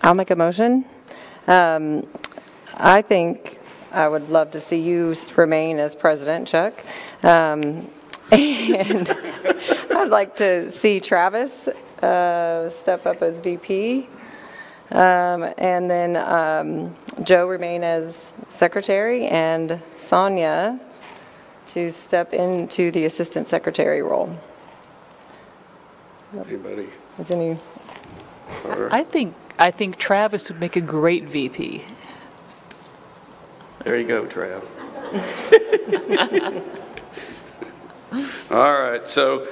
I'll make a motion. I think I would love to see you remain as president, Chuck. And I'd like to see Travis step up as VP. And then Joe remain as secretary, and Sonia to step into the assistant secretary role. Anybody? Is any? I think Travis would make a great VP. There you go, Trav. All right, so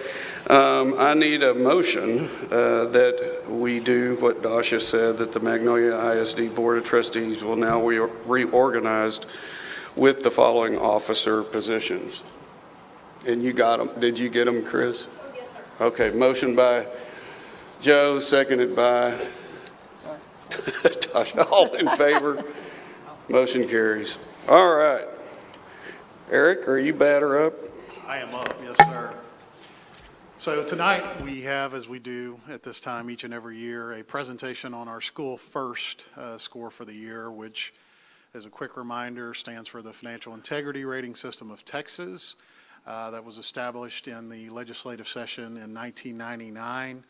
I need a motion that we do what Dasha said, that the Magnolia ISD Board of Trustees will now be reorganized with the following officer positions. And you got them. Did you get them, Chris? Oh, yes, sir. Okay, motion by Joe, seconded by Tasha. All in favor? Motion carries. All right. Eric, are you batter up? I am up, yes, sir. So tonight we have, as we do at this time each and every year, a presentation on our School First score for the year, which, as a quick reminder, stands for the Financial Integrity Rating System of Texas. That was established in the legislative session in 1999,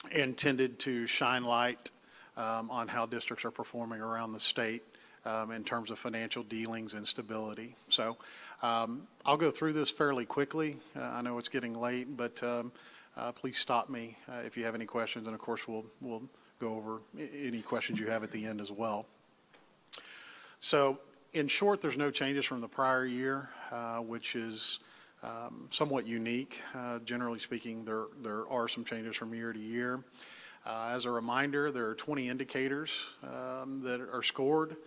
intended to shine light on how districts are performing around the state in terms of financial dealings and stability. So I'll go through this fairly quickly. I know it's getting late, but please stop me if you have any questions, and of course we'll go over any questions you have at the end as well. So in short, there's no changes from the prior year, which is somewhat unique. Generally speaking, there are some changes from year to year. As a reminder, there are 20 indicators that are scored.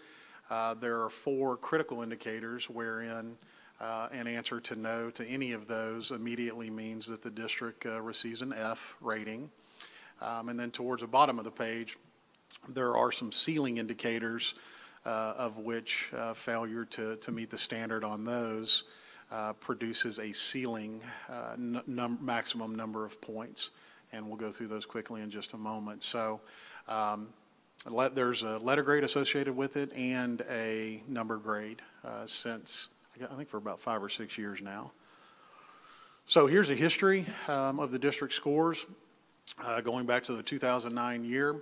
There are 4 critical indicators wherein an answer to no to any of those immediately means that the district receives an F rating. And then towards the bottom of the page, there are some ceiling indicators of which failure to meet the standard on those produces a ceiling maximum number of points. And we'll go through those quickly in just a moment. So there's a letter grade associated with it and a number grade since, I think, for about 5 or 6 years now. So here's a history of the district scores going back to the 2009 year.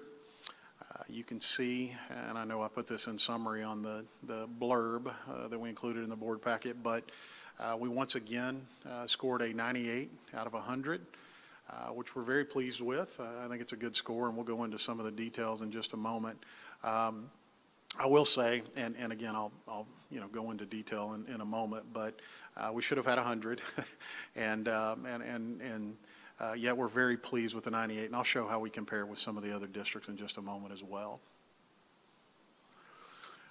You can see, and I know I put this in summary on the blurb that we included in the board packet, but we once again scored a 98 out of 100, which we're very pleased with. I think it's a good score, and we'll go into some of the details in just a moment. I will say, and again, I'll go into detail in a moment, but we should have had 100, and yet we're very pleased with the 98, and I'll show how we compare with some of the other districts in just a moment as well.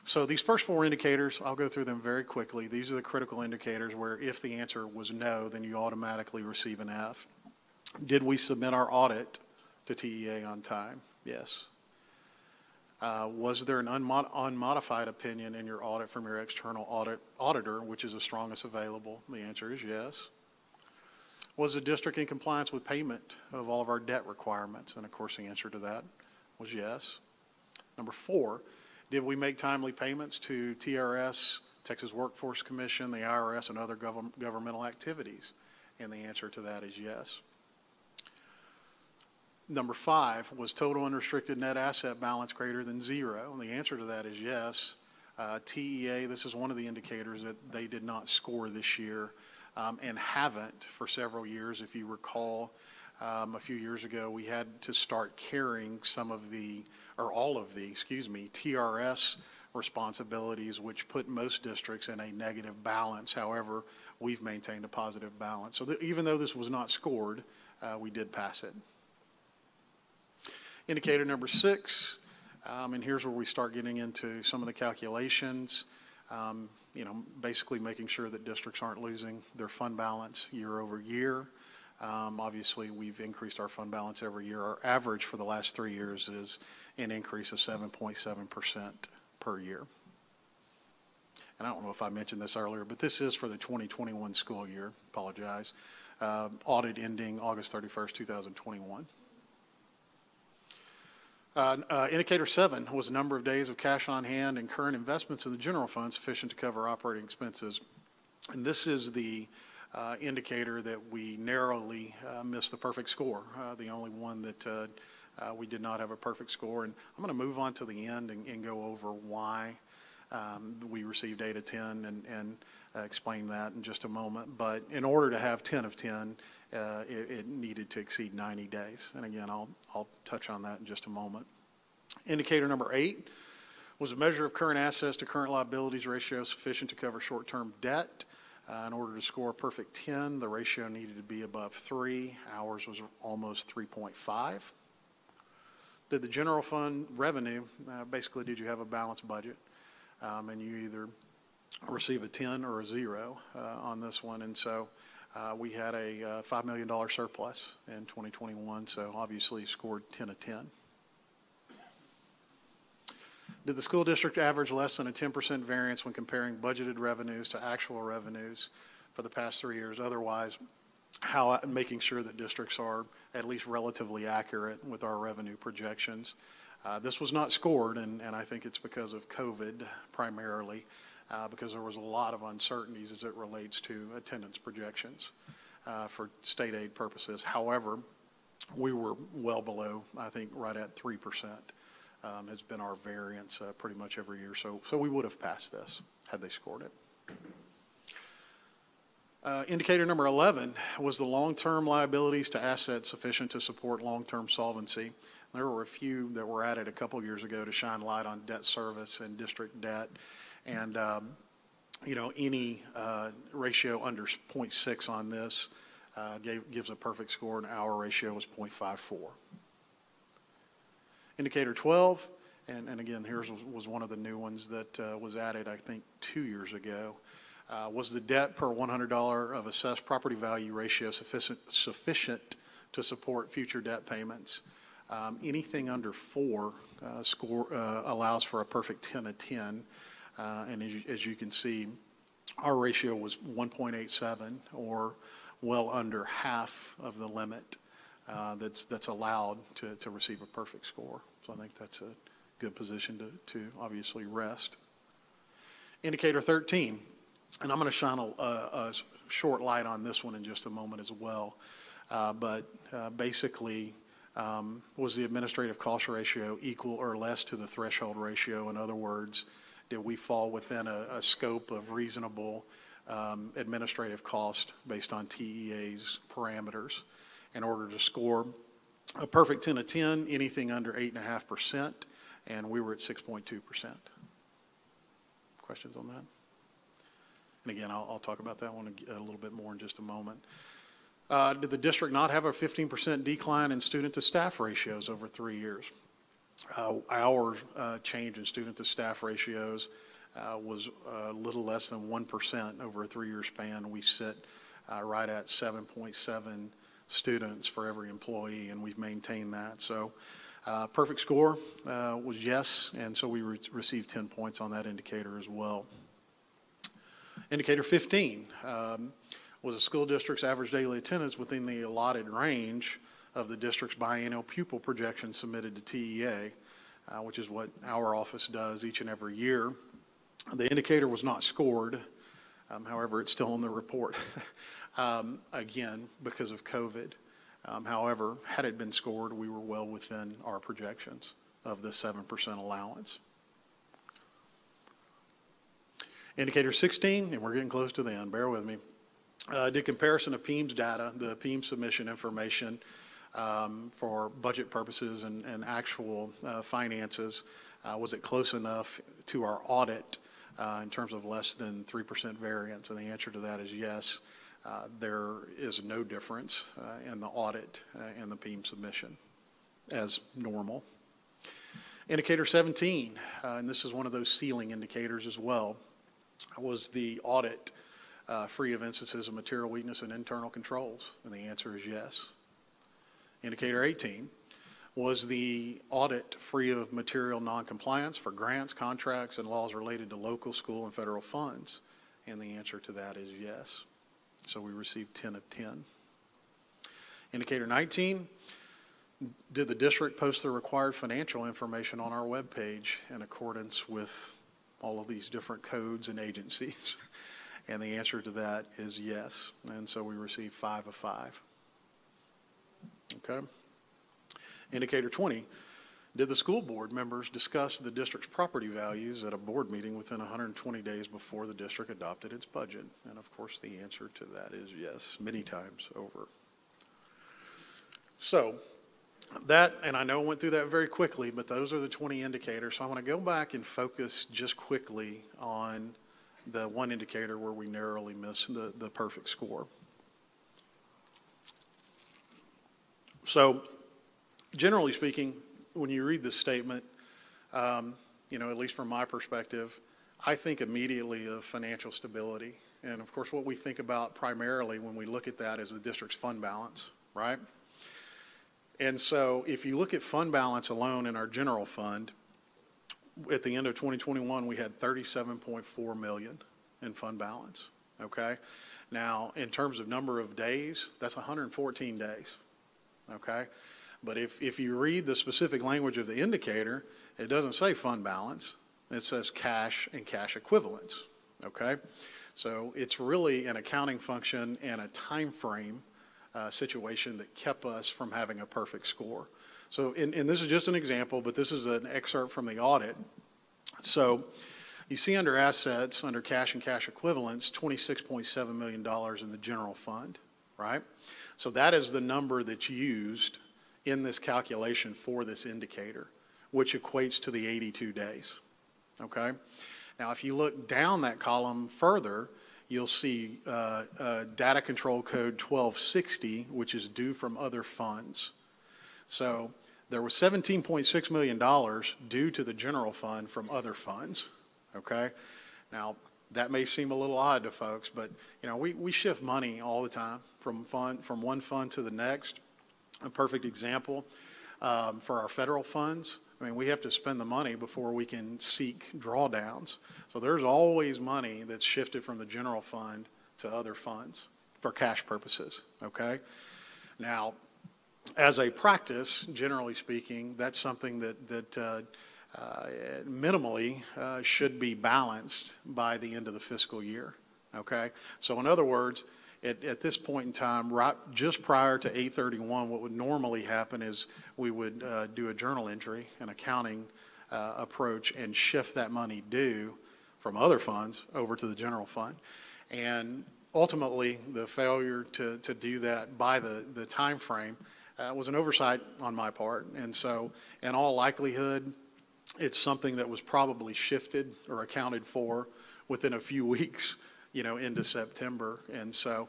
So these first 4 indicators, I'll go through them very quickly. These are the critical indicators where if the answer was no, then you automatically receive an F. Did we submit our audit to TEA on time? Yes. Was there an unmodified opinion in your audit from your external auditor, which is the strongest available? The answer is yes. Was the district in compliance with payment of all of our debt requirements? And of course the answer to that was yes. Number 4, did we make timely payments to TRS, Texas Workforce Commission, the IRS, and other governmental activities? And the answer to that is yes. Number 5, was total unrestricted net asset balance greater than 0? And the answer to that is yes. TEA, this is one of the indicators that they did not score this year. And haven't for several years. If you recall, a few years ago, we had to start carrying some of the, or all of the, TRS responsibilities, which put most districts in a negative balance. However, we've maintained a positive balance. So even though this was not scored, we did pass it. Indicator number 6, and here's where we start getting into some of the calculations. Basically making sure that districts aren't losing their fund balance year over year. Obviously, we've increased our fund balance every year. Our average for the last 3 years is an increase of 7.7% per year. And I don't know if I mentioned this earlier, but this is for the 2021 school year. Apologize. Audit ending August 31st, 2021. Indicator 7 was the number of days of cash on hand and current investments in the general fund sufficient to cover operating expenses. And this is the indicator that we narrowly missed the perfect score, the only one that we did not have a perfect score. And I'm going to move on to the end and go over why we received 8 of 10 and explain that in just a moment. But in order to have 10 of 10, it needed to exceed 90 days. And again, I'll touch on that in just a moment. Indicator number 8 was a measure of current assets to current liabilities ratio sufficient to cover short-term debt. In order to score a perfect 10, the ratio needed to be above 3. Ours was almost 3.5. Did the general fund revenue, basically did you have a balanced budget? And you either receive a 10 or a 0 on this one. And so we had a $5 million surplus in 2021, so obviously scored 10 of 10. Did the school district average less than a 10% variance when comparing budgeted revenues to actual revenues for the past 3 years? Otherwise, making sure that districts are at least relatively accurate with our revenue projections. This was not scored, and I think it's because of COVID primarily, because there was a lot of uncertainties as it relates to attendance projections for state aid purposes. However, we were well below, I think right at 3%. Has been our variance pretty much every year. So we would have passed this had they scored it. Indicator number 11 was the long-term liabilities to assets sufficient to support long-term solvency. There were a few that were added a couple years ago to shine light on debt service and district debt. And, you know, any ratio under 0.6 on this gives a perfect score, and our ratio was 0.54. Indicator 12, and again, here's was one of the new ones that was added, I think, 2 years ago, was the debt per $100 of assessed property value ratio sufficient to support future debt payments. Anything under 4 allows for a perfect 10 of 10, and as you can see, our ratio was 1.87, or well under half of the limit that's allowed to receive a perfect score. So I think that's a good position to obviously rest. Indicator 13, and I'm going to shine a short light on this one in just a moment as well, but basically was the administrative cost ratio equal or less to the threshold ratio? In other words, did we fall within a scope of reasonable administrative cost based on TEA's parameters? In order to score a perfect 10 of 10, anything under 8.5%, and we were at 6.2%. Questions on that? And again, I'll talk about that one a little bit more in just a moment. Did the district not have a 15% decline in student to staff ratios over 3 years? Our change in student to staff ratios was a little less than 1% over a 3-year span. We sit right at 7.7 students for every employee, and we've maintained that. So perfect score was yes, and so we received 10 points on that indicator as well. Indicator 15 was a school district's average daily attendance within the allotted range of the district's biennial pupil projection submitted to TEA, which is what our office does each and every year. The indicator was not scored. However, it's still in the report, again, because of COVID. However, had it been scored, we were well within our projections of the 7% allowance. Indicator 16, and we're getting close to the end, bear with me, did comparison of PEIMS data, the PEIMS submission information for budget purposes and actual finances. Was it close enough to our audit in terms of less than 3% variance? And the answer to that is yes. There is no difference in the audit and the PEIMS submission as normal. Indicator 17, and this is one of those ceiling indicators as well, was the audit free of instances of material weakness and internal controls? And the answer is yes. Indicator 18, was the audit free of material noncompliance for grants, contracts, and laws related to local, school, and federal funds? And the answer to that is yes. So we received 10 of 10. Indicator 19, did the district post the required financial information on our webpage in accordance with all of these different codes and agencies? And the answer to that is yes. And so we received 5 of 5. Okay. Indicator 20, did the school board members discuss the district's property values at a board meeting within 120 days before the district adopted its budget? And of course, the answer to that is yes, many times over. So that, and I know I went through that very quickly, but those are the 20 indicators. So I want to go back and focus just quickly on the one indicator where we narrowly missed the perfect score. So generally speaking, when you read this statement, you know, at least from my perspective, I think immediately of financial stability. And of course, what we think about primarily when we look at that is the district's fund balance, right? And so if you look at fund balance alone in our general fund, at the end of 2021, we had $37.4 million in fund balance, okay? Now, in terms of number of days, that's 114 days, okay? But if you read the specific language of the indicator, it doesn't say fund balance. It says cash and cash equivalents, okay? So it's really an accounting function and a time frame situation that kept us from having a perfect score. So, and this is just an example, but this is an excerpt from the audit. So you see under assets, under cash and cash equivalents, $26.7 million in the general fund, right? So that is the number that's used in this calculation for this indicator, which equates to the 82 days, okay? Now, if you look down that column further, you'll see data control code 1260, which is due from other funds. So there was $17.6 million due to the general fund from other funds, okay? Now, that may seem a little odd to folks, but you know, we shift money all the time from one fund to the next. A perfect example for our federal funds, I mean, we have to spend the money before we can seek drawdowns. So there's always money that's shifted from the general fund to other funds for cash purposes, okay? Now, as a practice, generally speaking, that's something that minimally should be balanced by the end of the fiscal year, okay? So in other words, at this point in time, right just prior to 8/31, what would normally happen is we would do a journal entry, an accounting approach, and shift that money due from other funds over to the general fund. And ultimately, the failure to do that by the time frame was an oversight on my part. And so, in all likelihood, it's something that was probably shifted or accounted for within a few weeks, you know, into September. And so,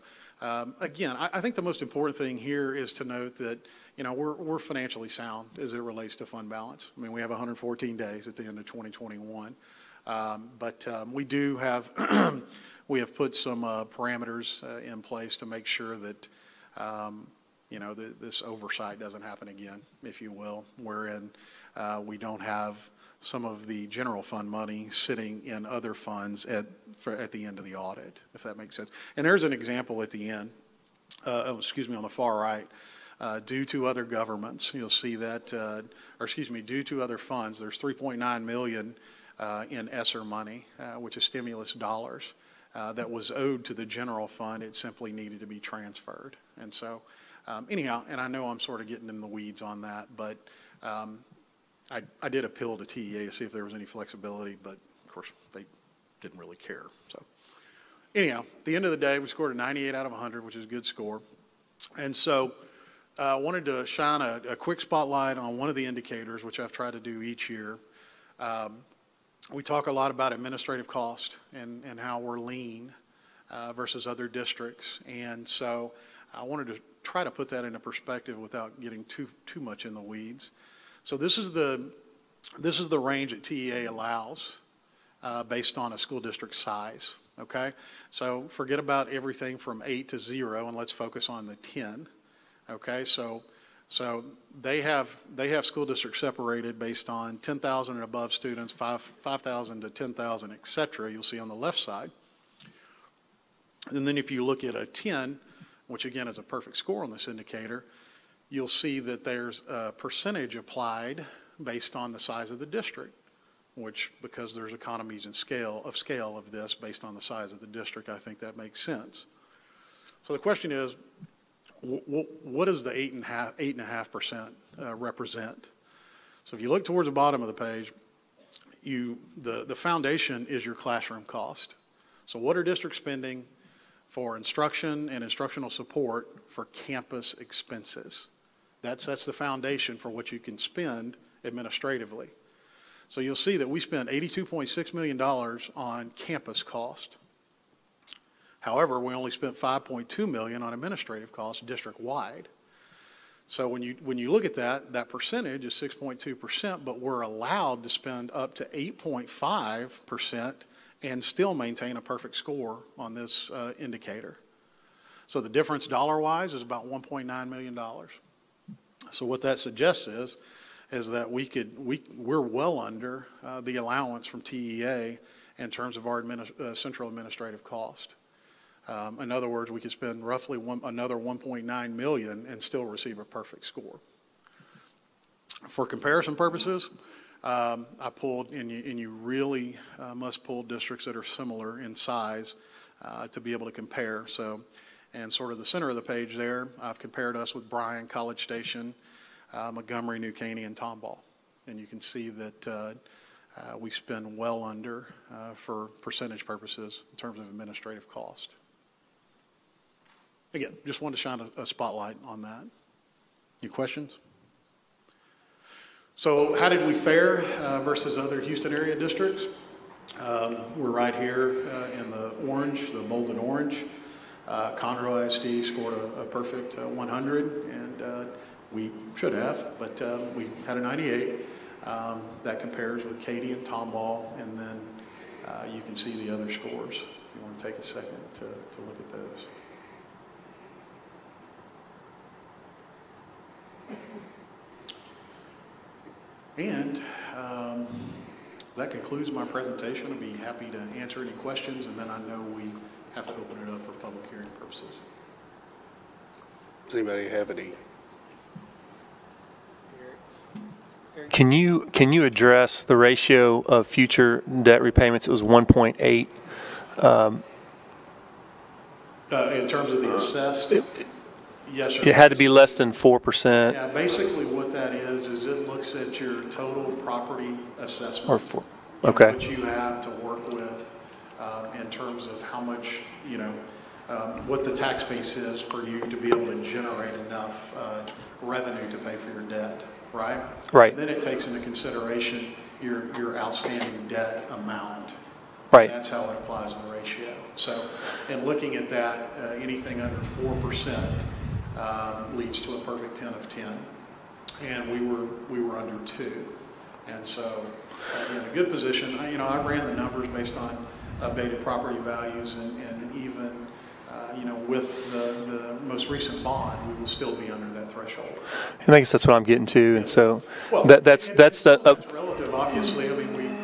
again, I think the most important thing here is to note that, you know, we're financially sound as it relates to fund balance. I mean, we have 114 days at the end of 2021. But we do have, we have put some parameters in place to make sure that, you know, this oversight doesn't happen again, if you will, wherein we don't have some of the general fund money sitting in other funds at the end of the audit, if that makes sense. And there's an example at the end, on the far right. Due to other governments, you'll see that, due to other funds, there's $3.9 million in ESSER money, which is stimulus dollars, that was owed to the general fund. It simply needed to be transferred. And so, anyhow, and I know I'm sort of getting in the weeds on that, but I did appeal to TEA to see if there was any flexibility, but of course they didn't really care. So anyhow, at the end of the day, we scored a 98 out of 100, which is a good score. And so I wanted to shine a quick spotlight on one of the indicators, which I've tried to do each year. We talk a lot about administrative cost and how we're lean versus other districts. And so I wanted to try to put that into perspective without getting too much in the weeds. So this is the range that TEA allows based on a school district size, okay? So forget about everything from 8 to 0 and let's focus on the 10, okay? So they have school districts separated based on 10,000 and above students, 5,000 to 10,000, et cetera, you'll see on the left side. And then if you look at a 10, which again is a perfect score on this indicator, you'll see that there's a percentage applied based on the size of the district, which, because there's economies in scale of this based on the size of the district, I think that makes sense. So the question is, what does the 8.5% represent? So if you look towards the bottom of the page, the foundation is your classroom cost. So what are districts spending for instruction and instructional support for campus expenses? That's the foundation for what you can spend administratively. So you'll see that we spent $82.6 million on campus cost. However, we only spent $5.2 million on administrative costs district-wide. So when you look at that percentage is 6.2%, but we're allowed to spend up to 8.5% and still maintain a perfect score on this indicator. So the difference dollar-wise is about $1.9 million. So what that suggests is that we're well under the allowance from TEA in terms of our central administrative cost. In other words, we could spend roughly another $1.9 million and still receive a perfect score. For comparison purposes, I pulled, and you really must pull districts that are similar in size to be able to compare. So, and sort of the center of the page there, I've compared us with Bryan, College Station, Montgomery, New Caney, and Tomball. And you can see that we spend well under for percentage purposes in terms of administrative cost. Again, just wanted to shine a spotlight on that. Any questions? So how did we fare versus other Houston area districts? We're right here in the orange, the bolded orange. Conroe ISD scored a perfect 100, and we should have, but we had a 98. That compares with Katy and Tomball, and then you can see the other scores if you want to take a second to look at those. And that concludes my presentation. I'd be happy to answer any questions, and then I know we have to open it up for public hearing purposes. Does anybody have any? Can you address the ratio of future debt repayments? It was 1.8. In terms of the assessed, yes, sir. It had to be less than 4%. Yeah, basically what that is it looks at your total property assessment. Or 4. Okay. What you have to work with in terms of how much, what the tax base is for you to be able to generate enough revenue to pay for your debt, right? Right. And then it takes into consideration your outstanding debt amount. Right. That's how it applies the ratio. So in looking at that, anything under 4% leads to a perfect 10 of 10. And we were under 2. And so in a good position, I ran the numbers based on updated property values, and even with the most recent bond, we will still be under that threshold. I guess that's what I'm getting to, and so well, that's the relative. Obviously, I mean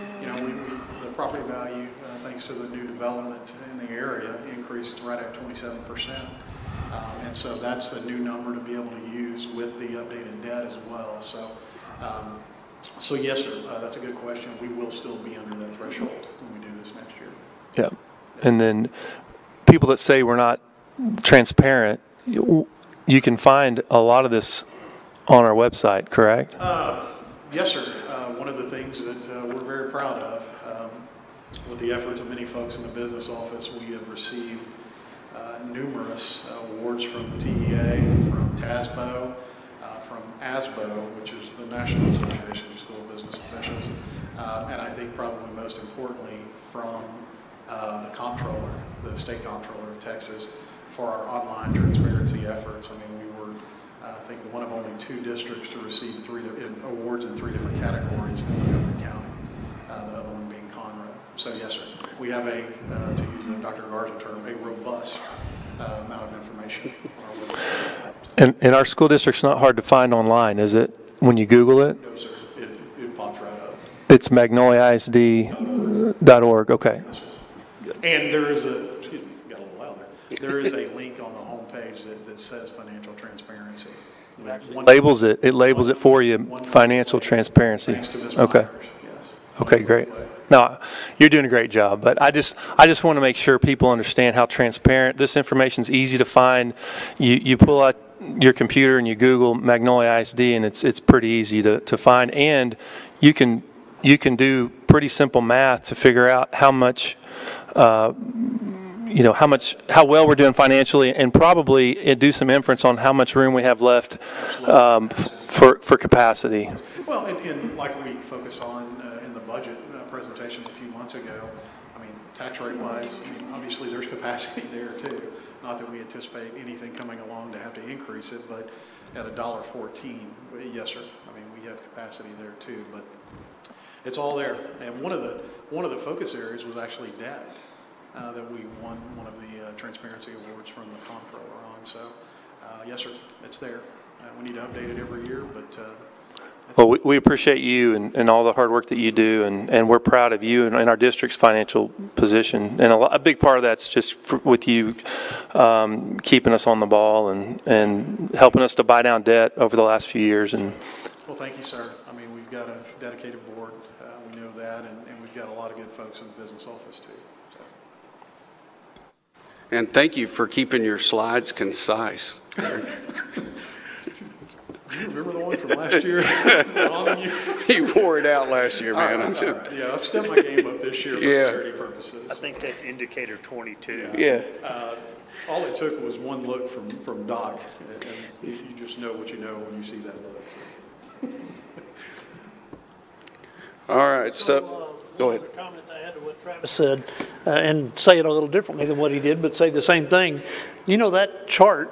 the property value, thanks to the new development in the area, increased right at 27%, and so that's the new number to be able to use with the updated debt as well. So. So yes, sir, that's a good question. We will still be under that threshold when we do this next year. Yeah. And then people that say we're not transparent, you can find a lot of this on our website, correct? Yes, sir. One of the things that we're very proud of, with the efforts of many folks in the business office, we have received numerous awards from TEA, from TASBO, from ASBO, which is the National Association of School Business Officials, and I think probably most importantly from the comptroller, the state comptroller of Texas, for our online transparency efforts. I mean, we were, I think, one of only 2 districts to receive 3 awards in 3 different categories in Montgomery County, the other one being Conroe. So yes, sir, we have to use Dr. Garza term, a robust amount of information on our website. And our school district's not hard to find online, is it? When you Google it? No, sir. It pops right up. It's magnoliaisd.org. Okay. And there is excuse me, got a little loud there. There is a link on the homepage that says financial transparency. It labels it for you, financial transparency. Okay. Okay, great. No, you're doing a great job, but I just want to make sure people understand how transparent this information is. Easy to find. You pull out your computer and you Google Magnolia ISD, and it's pretty easy to find, and you can do pretty simple math to figure out how much how well we're doing financially, and probably do some inference on how much room we have left for capacity. Well, and like we focus on in the budget presentations a few months ago, I mean, tax rate wise, obviously there's capacity there too. Not that we anticipate anything coming along to have to increase it, but at $1.14, yes, sir. I mean, we have capacity there too, but it's all there. And one of the focus areas was actually debt that we won one of the transparency awards from the comptroller on. So, yes, sir, it's there. We need to update it every year, but Well, we appreciate you and all the hard work that you do, and we're proud of you and our district's financial position. And a big part of that's just with you keeping us on the ball and helping us to buy down debt over the last few years. And well, thank you, sir. I mean, we've got a dedicated board. We know that, and we've got a lot of good folks in the business office, too. So. And thank you for keeping your slides concise. You remember the one from last year? You wore it out last year, man. All right. Yeah, I've stepped my game up this year for clarity purposes. I think that's indicator 22. Yeah. All it took was one look from Doc, and you just know what you know when you see that look. So. All right, so go ahead. Comment I had to what Travis said, and say it a little differently than what he did, but say the same thing. You know, that chart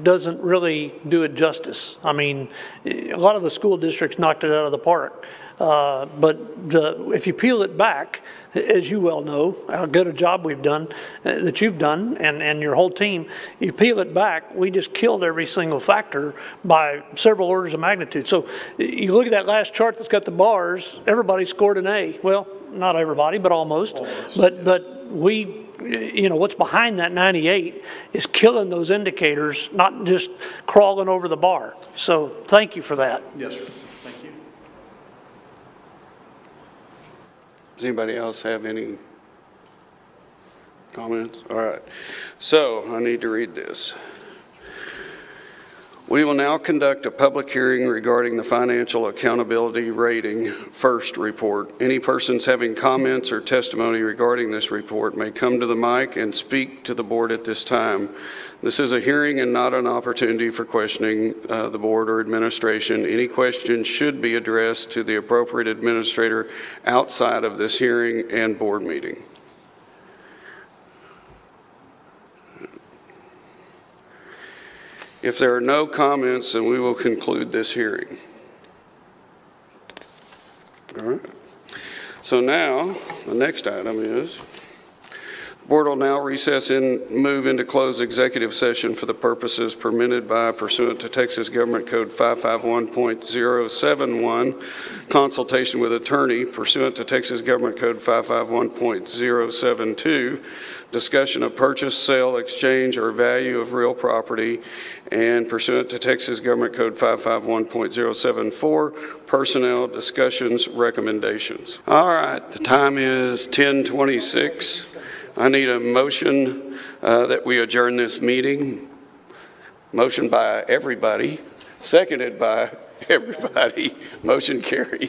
doesn't really do it justice. I mean, a lot of the school districts knocked it out of the park. But if you peel it back, as you well know, how good a job we've done, that you've done, and your whole team, you peel it back, we just killed every single factor by several orders of magnitude. So you look at that last chart that's got the bars, everybody scored an A. Well, not everybody, but almost. But we, you know, what's behind that 98 is killing those indicators, not just crawling over the bar. So thank you for that. Yes, sir. Thank you. Does anybody else have any comments? All right. So I need to read this. We will now conduct a public hearing regarding the Financial Accountability Rating First report. Any persons having comments or testimony regarding this report may come to the mic and speak to the board at this time. This is a hearing and not an opportunity for questioning the board or administration. Any questions should be addressed to the appropriate administrator outside of this hearing and board meeting. If there are no comments, then we will conclude this hearing. All right. So now, the next item is, the board will now recess and move into closed executive session for the purposes permitted by pursuant to Texas Government Code 551.071, consultation with attorney pursuant to Texas Government Code 551.072, discussion of purchase, sale, exchange, or value of real property, and pursuant to Texas Government Code 551.074, personnel discussions, recommendations. All right, the time is 10:26. I need a motion that we adjourn this meeting. Motion by everybody, seconded by everybody. Motion carries.